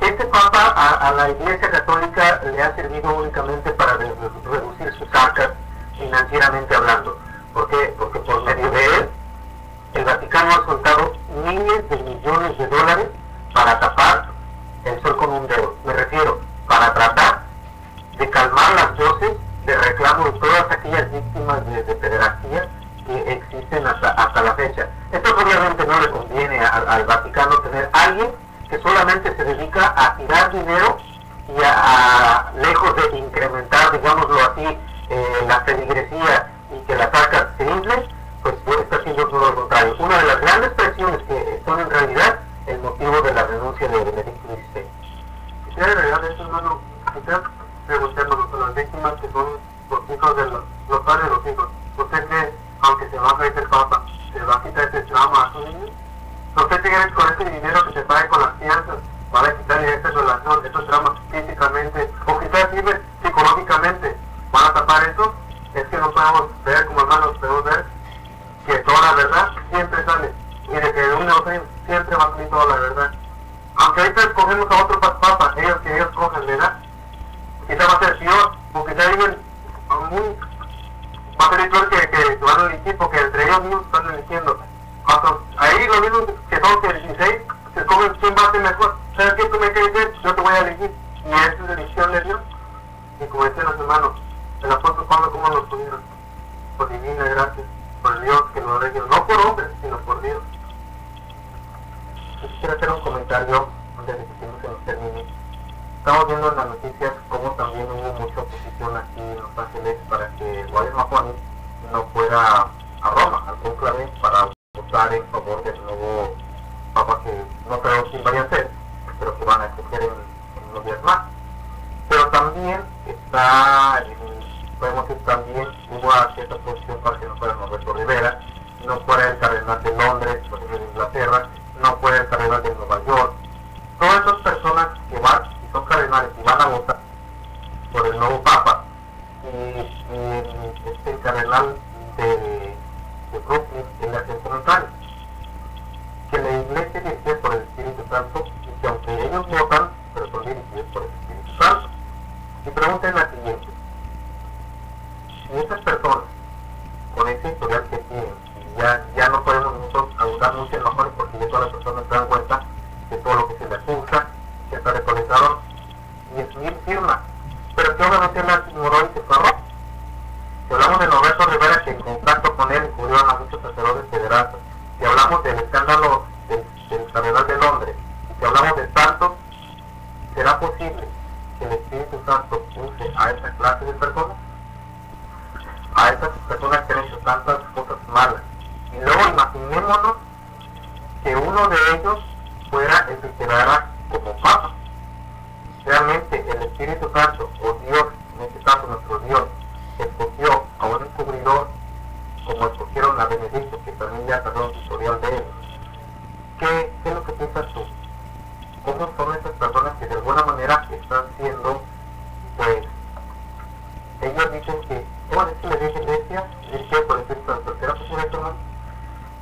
este Papa a la Iglesia Católica le ha servido únicamente para reducir sus arcas financieramente hablando. ¿Por qué? Porque por medio de él, el Vaticano ha soltado miles de millones de dólares para tapar el sol con un dedo. Me refiero, para tratar de calmar las voces de reclamo de todas aquellas víctimas de pederastía que existen hasta la fecha. Esto obviamente no le conviene al Vaticano tener a alguien que solamente se dedica a tirar dinero y lejos de incrementar, digámoslo así, la feligresía y que las arcas se inflen, pues está haciendo todo lo contrario. Una de las grandes presiones que son en realidad el motivo de la renuncia de Benedicto XVI. Quisiera agregar eso, hermano, quisiera preguntarnos a las víctimas que son los hijos de los padres de los hijos. ¿Usted cree, aunque se va a caer el Papa, se va a quitar ese trauma a sus niños? ¿Usted cree que con ese dinero que se pague con las fianzas van a quitarle esa relación, esos traumas físicamente, o quizás sirve psicológicamente, van a tapar eso? Es que no podemos ver como hermanos, podemos ver que toda la verdad siempre sale, y de que de uno siempre va a salir toda la verdad. Aunque ahorita escogemos a otro papa, ellos que ellos cogen, ¿verdad? Quizá va a ser peor, porque ya viven muy... va a ser peor que van a elegir, porque entre ellos mismos están eligiendo. Ahí lo mismo que son que el 16, se escogen quién va a ser mejor. ¿Sabes qué? Tú me quieres ver, yo te voy a elegir. Y esa es la elección de Dios. Y como decían los hermanos, el apóstol Pablo, ¿cómo lo tuvieron? Por divina gracia, por Dios que nos eligió, no por hombres, sino por Dios. Quisiera hacer un comentario antes de que se nos termine. Estamos viendo en las noticias cómo también hubo mucha oposición aquí en Los Ángeles para que Guadalupe Mahony no fuera a Roma, al conclave, para votar en favor del nuevo papa que no creo quién vaya a ser, pero que van a escoger en unos días más. Pero también podemos decir también hubo cierta oposición para que no fuera Norberto Rivera, no fuera el cardenal de Londres, por ejemplo de Inglaterra, no fuera el cardenal de Nueva York. Todas esas personas que van, y son cardenales y van a votar por el nuevo papa, y el cardenal de Brooklyn en la contraria, que la iglesia dirigida por el Espíritu Santo, y que aunque ellos votan, pero son dirigidos por el Espíritu Santo. Mi pregunta es la siguiente: si estas personas, con ese historial que tienen, ya no podemos nosotros abundar mucho en los jóvenes, porque ya todas las personas se dan cuenta de todo lo que se les acusa, que hasta recolectaron 10,000 firmas, pero que obviamente la ignoró y se cerró. Si hablamos de Norberto Rivera, que en contacto con él incurrieron a muchos sacerdotes federales, si hablamos del escándalo del cardenal de Londres, y si hablamos de santos, ¿será posible que el Espíritu Santo use a esa clase de personas? A esas personas que han hecho tantas cosas malas. Y luego imaginémonos que uno de ellos fuera el que quedara como papa. Realmente el Espíritu Santo, o Dios, en este caso nuestro Dios, escogió a un encubridor como escogieron a Benedicto, que también ya salió un tutorial de él. ¿Qué es lo que piensas tú? ¿Cómo son esas personas que de alguna manera están siendo, pues, ellos dicen que, ¿cómo es que le dije iglesia? Dirigida por el Espíritu Santo. ¿Será posible esto, hermano?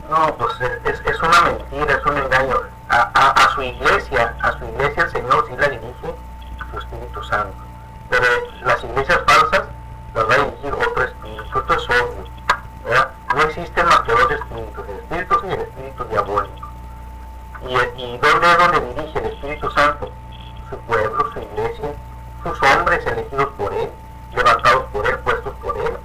No, pues es una mentira, es un engaño. A su iglesia el Señor sí la dirige su Espíritu Santo. Pero las iglesias falsas las va a dirigir otro espíritu. Esto es obvio, ¿verdad? No existen más que dos espíritus, el espíritu y el espíritu diabólico. ¿Y dónde es donde dirige el Espíritu Santo? Su pueblo, su iglesia, sus hombres elegidos por él, levantados por él, puestos por él,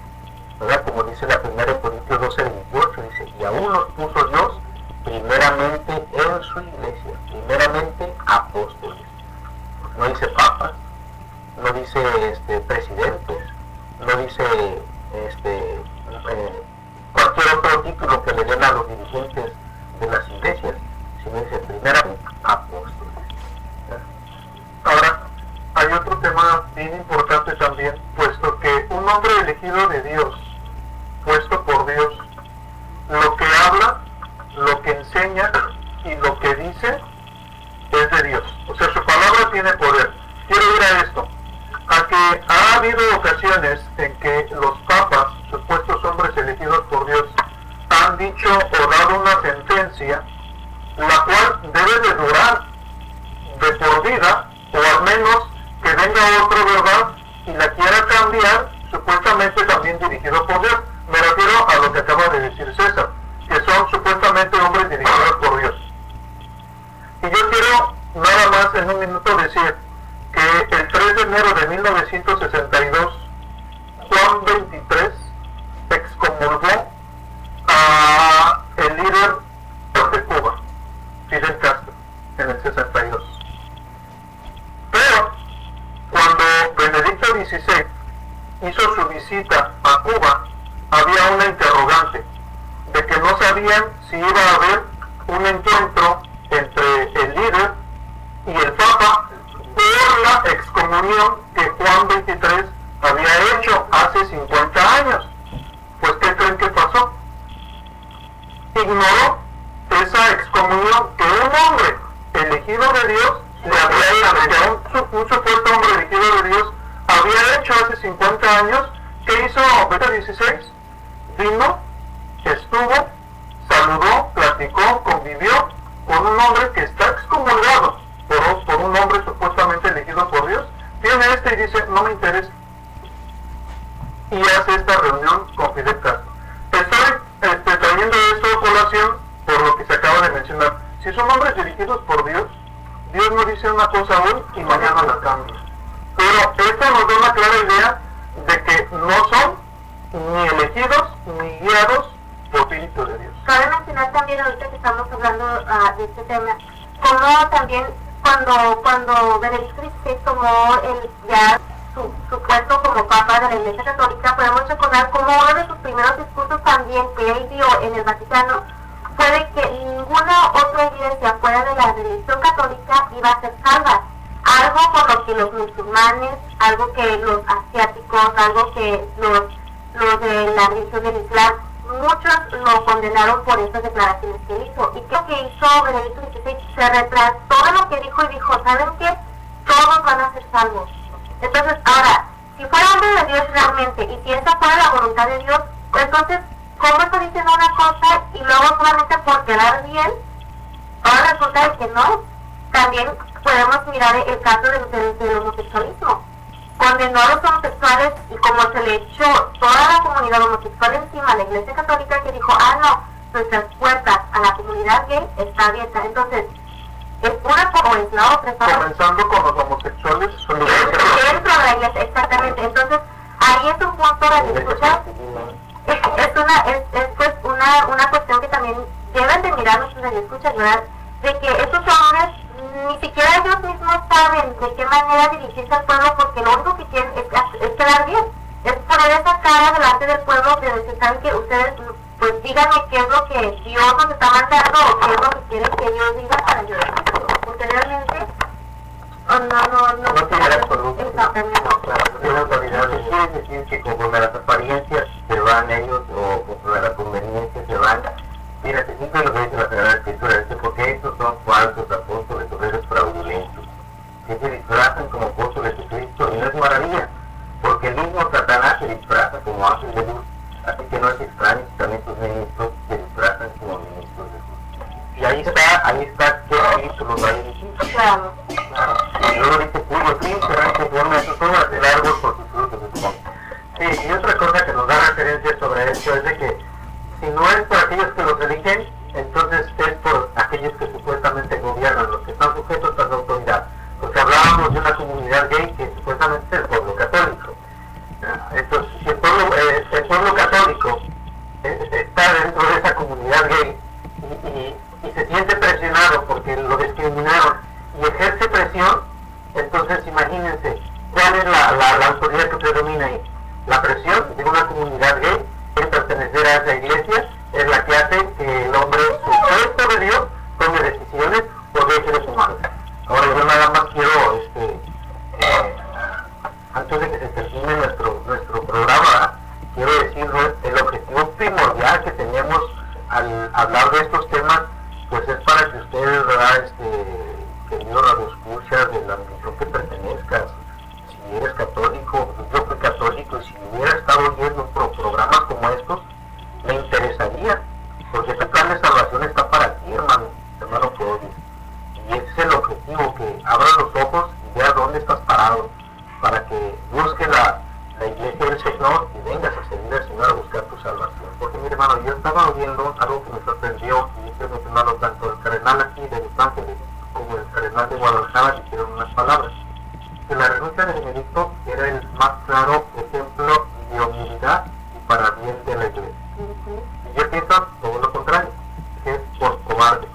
¿verdad? Como dice la 1 Corintios 12:28, dice, y aún los puso Dios primeramente en su iglesia, primeramente apóstoles. No dice papas, no dice presidentes, no dice cualquier otro título que le den a los dirigentes de las iglesias, sino dice primeramente apóstoles. Ahora, hay otro tema bien importante también, puesto que un hombre elegido de Dios, puesto por Dios, lo que habla, lo que enseña y lo que dice es de Dios. O sea, su palabra tiene poder. Quiero ir a esto, a que ha habido ocasiones en que los papas, supuestos hombres elegidos por Dios, han dicho o dado una sentencia, la cual debe de durar de por vida, o al menos que venga otro, ¿verdad?, y la quiera cambiar, supuestamente también dirigido por Dios. Me refiero a lo que acaba de decir César, que son supuestamente hombres dirigidos por Dios. Y yo quiero nada más en un minuto decir que el 3 de enero de 1962, Juan 23 excomulgó a el líder de Cuba, Fidel Castro, en el 62. Pero cuando Benedicto XVI hizo su visita a Cuba, había una interrogante de de que no sabían si iba a haber un encuentro entre el líder y el Papa por la excomunión que Juan 23 había hecho hace 50 años. Pues, ¿qué creen que pasó? Ignoró esa excomunión que un hombre elegido de Dios le había hecho, un supuesto hombre elegido de Dios había hecho hace 50 años. ¿Qué hizo Benedicto 16? Vino, estuvo, saludó, platicó, convivió con un hombre que está excomulgado por un hombre supuestamente elegido por Dios. Viene y dice, no me interesa. Y hace esta reunión con Fidel Castro. Estoy trayendo esto a colación por lo que se acaba de mencionar. Si son hombres dirigidos por Dios, Dios no dice una cosa hoy y mañana la cambia. Pero esto nos da una clara idea de que no son ni elegidos ni guiados por Espíritu de Dios. Cabe mencionar también, ahorita que estamos hablando de este tema, como también cuando Benedicto XVI tomó ya su puesto como Papa de la Iglesia Católica, podemos recordar como uno de sus primeros discursos también que él dio en el Vaticano fue de que ninguna otra iglesia fuera de la religión católica iba a ser salva. Algo por lo que los musulmanes, algo que los asiáticos, algo que los de la religión del Islam, muchos lo condenaron por estas declaraciones que él hizo. ¿Y qué es lo que hizo Benedicto XVI? Se retrasó de lo que dijo y dijo, ¿saben qué? Todos van a ser salvos. Entonces, ahora, si fuera hombre de Dios realmente, y si esa fuera la voluntad de Dios, pues entonces, ¿cómo está diciendo una cosa y luego solamente por quedar bien? Ahora resulta de que no. También podemos mirar el caso del homosexualismo. Condenó a los homosexuales y como se le echó toda la comunidad homosexual encima a la Iglesia Católica, que dijo, no, nuestras puertas a la comunidad gay está abierta. Entonces, es una como es la otra. Comenzando con los homosexuales. Dentro de la Iglesia, exactamente. Entonces, ahí es un punto de escuchar. Es pues una cuestión que también deben de mirar nuestros escuchas, ¿verdad? De que estos hombres ni siquiera ellos mismos saben de qué manera dirigirse al pueblo, porque lo único que quieren es quedar bien, es poner esa cara delante del pueblo de decir, ¿saben que ustedes, pues díganme qué es lo que Dios nos está mandando o qué es lo que quieren que Dios diga para ayudar? Porque realmente no tiene la solución. Exactamente. Tiene autoridad. Quiere decir que conforme a las apariencias se van ellos o conforme a la conveniencia se van. Mira, te siempre lo que dice la Sagrada Escritura, dice, porque estos son falsos apóstoles, obreros fraudulentos, que se disfrazan como apóstoles de Cristo, y no es maravilla, porque el mismo Satanás se disfraza como ángel de luz, así que no es extraño que también sus ministros se disfrazan como ministros de luz. Y ahí está qué Cristo los va a dirigir. Claro. Y luego dice, cuyo fin serán conforme a sus obras, el árbol por sus frutos se conoce. Sí, y otra cosa que nos da referencia sobre esto es de que si no es por aquellos que los eligen, entonces es por aquellos que supuestamente gobiernan, los que están sujetos a la autoridad. Porque hablábamos de una comunidad gay que supuestamente es el pueblo católico. Entonces, si el pueblo católico está dentro de esa comunidad gay y se siente presionado porque lo discriminaron y ejerce presión, entonces imagínense cuál es la autoridad que predomina ahí. La presión de una comunidad gay es pertenecer a esa iglesia, es la que hace que el hombre supuesto de Dios tome decisiones por derechos humanos. Ahora yo nada más quiero, antes de que se termine nuestro programa, quiero decir el objetivo primordial que tenemos al hablar de estos temas, pues es para que ustedes, ¿verdad? Querido radioescuchas de la religión que pertenezcas, si eres católico, yo fui católico, y si hubiera estado viendo programas como estos, me interesaría, porque ese plan de salvación está para ti, hermano Claudio. Y ese es el objetivo, que abras los ojos y veas dónde estás parado, para que busques la iglesia del Señor y vengas a seguir al Señor a buscar tu salvación. Porque mi hermano, yo estaba oyendo algo que me sorprendió, y quiero mencionarlo tanto el cardenal aquí de Los Ángeles como el cardenal de Guadalajara dijeron unas palabras, que la renuncia de Benedicto era el más claro ejemplo de humildad y para bien de la iglesia. Y yo pienso todo lo contrario, que es por cobarde.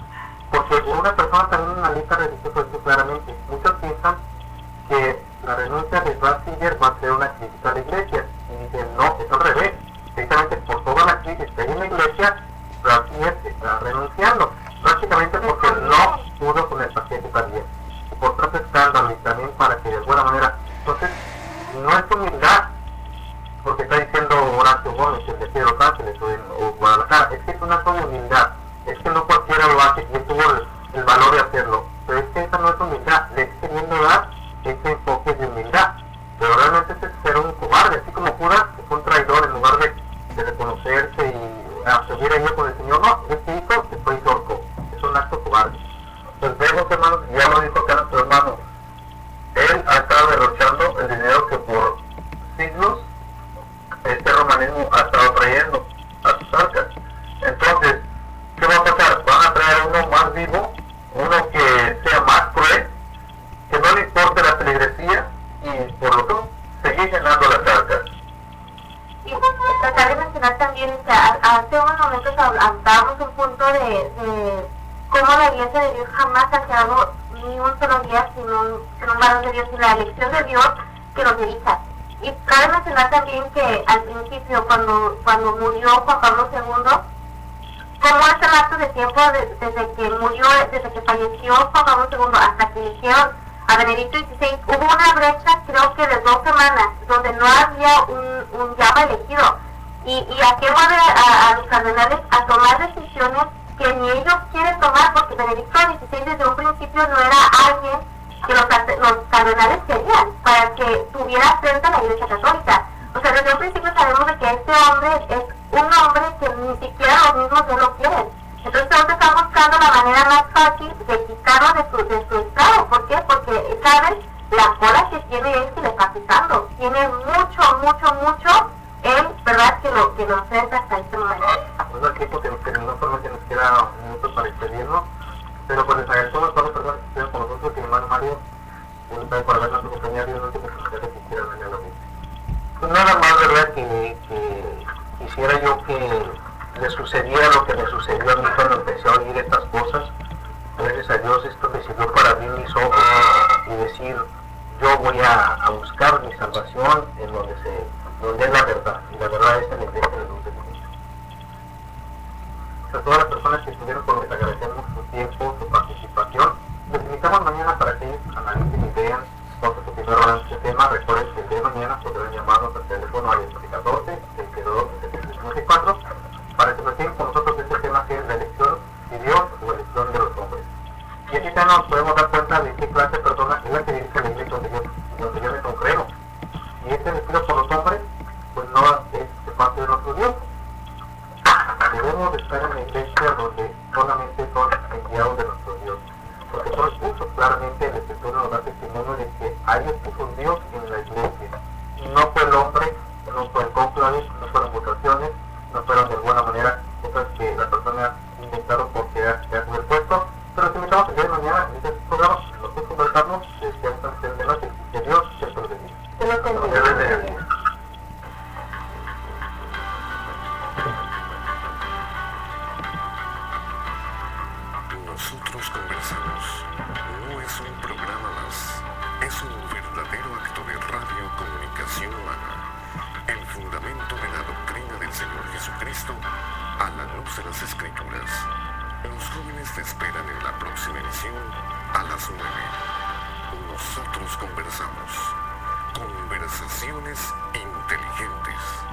Porque una persona también en la lista religiosa dice claramente, muchos piensan que la renuncia de Ratzinger va a ser una crítica a la iglesia. Y dicen, no, es al revés. Precisamente por toda la crisis que hay en la iglesia, porque está diciendo Horacio Gómez, el de Pedro Ángeles o Guadalajara. Es que es un acto de humildad, es que no cualquiera lo hace y él tuvo el valor de hacerlo, pero es que esa no es humildad, le estoy queriendo dar ese enfoque de humildad, pero realmente ese es ser un cobarde, así como Judas, que fue un traidor, en lugar de reconocerse y asumir a ello con el Señor, no, este hizo, después hizo orco, es un acto cobarde. Pues vemos, hermanos, ya lo dijo acá nuestro hermano, él ha estado derrochando el dinero que por siglos este romanismo ha estado trayendo a sus arcas. Entonces, ¿qué va a pasar? Van a traer uno más vivo, uno que sea más cruel, que no le importe la feligresía y por lo tanto seguir llenando las arcas. Y tratar de mencionar también que hace unos momentos hablábamos un punto de cómo la Iglesia de Dios jamás ha quedado ni un solo día sin un varón de Dios, sin la elección de Dios que nos dirija. Y cabe mencionar también que al principio, cuando murió Juan Pablo II, como este lapso de tiempo desde que murió, desde que falleció Juan Pablo II hasta que eligieron a Benedicto XVI, hubo una brecha, creo que de 2 semanas, donde no había un llama elegido. Y a qué mueve a los cardenales a tomar decisiones que ni ellos quieren tomar, porque Benedicto XVI desde un principio no era alguien que los cardenales querían para que tuviera frente a la Iglesia Católica. O sea, desde un principio sabemos de que este hombre es un hombre que ni siquiera los mismos no lo quieren. Entonces todos están buscando la manera más fácil de quitarlo de su estado. ¿Por qué? Porque saben la cola que tiene él que le está pisando. Tiene mucho él, ¿verdad? Que lo enfrenta hasta este momento. Pues aquí porque no solamente nos queda minutos para despedirnos, pero pues les agradecemos a todas las personas que estuvieron con nosotros, que mi hermano Mario, un sabe por haber nuestra compañía, y un último comentario que quiera darle a la vida. Pues nada más, ¿verdad? Que quisiera yo que le sucediera lo que me sucedió a mí cuando empecé a oír estas cosas. Gracias a Dios esto me sirvió para abrir mis ojos y decir, yo voy a buscar mi salvación en donde es la verdad, y la verdad es en la iglesia de luz de Cristo. A todas las personas que estuvieron con nosotros, les agradecemos su tiempo, su participación. Les invitamos mañana para que ellos analicen y vean cosas que primero hablan de este tema. Recuerden que el día de mañana podrán llamarnos al teléfono al 14 22 74 para que nos sigan con nosotros este tema, que es la elección de Dios o la elección de los hombres. Y así ya nos podemos dar cuenta de qué clase de persona es la que dirige la iglesia donde yo me congrego. Y este elegido por los hombres, pues no es de parte de nuestro Dios. Debemos de estar en la iglesia donde solamente son enviados de nuestro Dios. Porque son puestos claramente, el Escritura nos da testimonio de que hay puso un Dios en la iglesia. No fue el hombre, no fue el cónclave, no fueron votaciones, no fueron de alguna manera cosas que la persona inventaron por quedarse el puesto. Pero te invitamos el día de mañana en este programa, nosotros conversamos, deseamos antes de noche, que Dios siempre los bendiga. Que los bendiga. Nosotros conversamos. No es un programa más, es un verdadero acto de radiocomunicación humana. El fundamento de la doctrina del Señor Jesucristo a la luz de las Escrituras. Los jóvenes te esperan en la próxima emisión a las 9. Nosotros conversamos. Conversaciones inteligentes.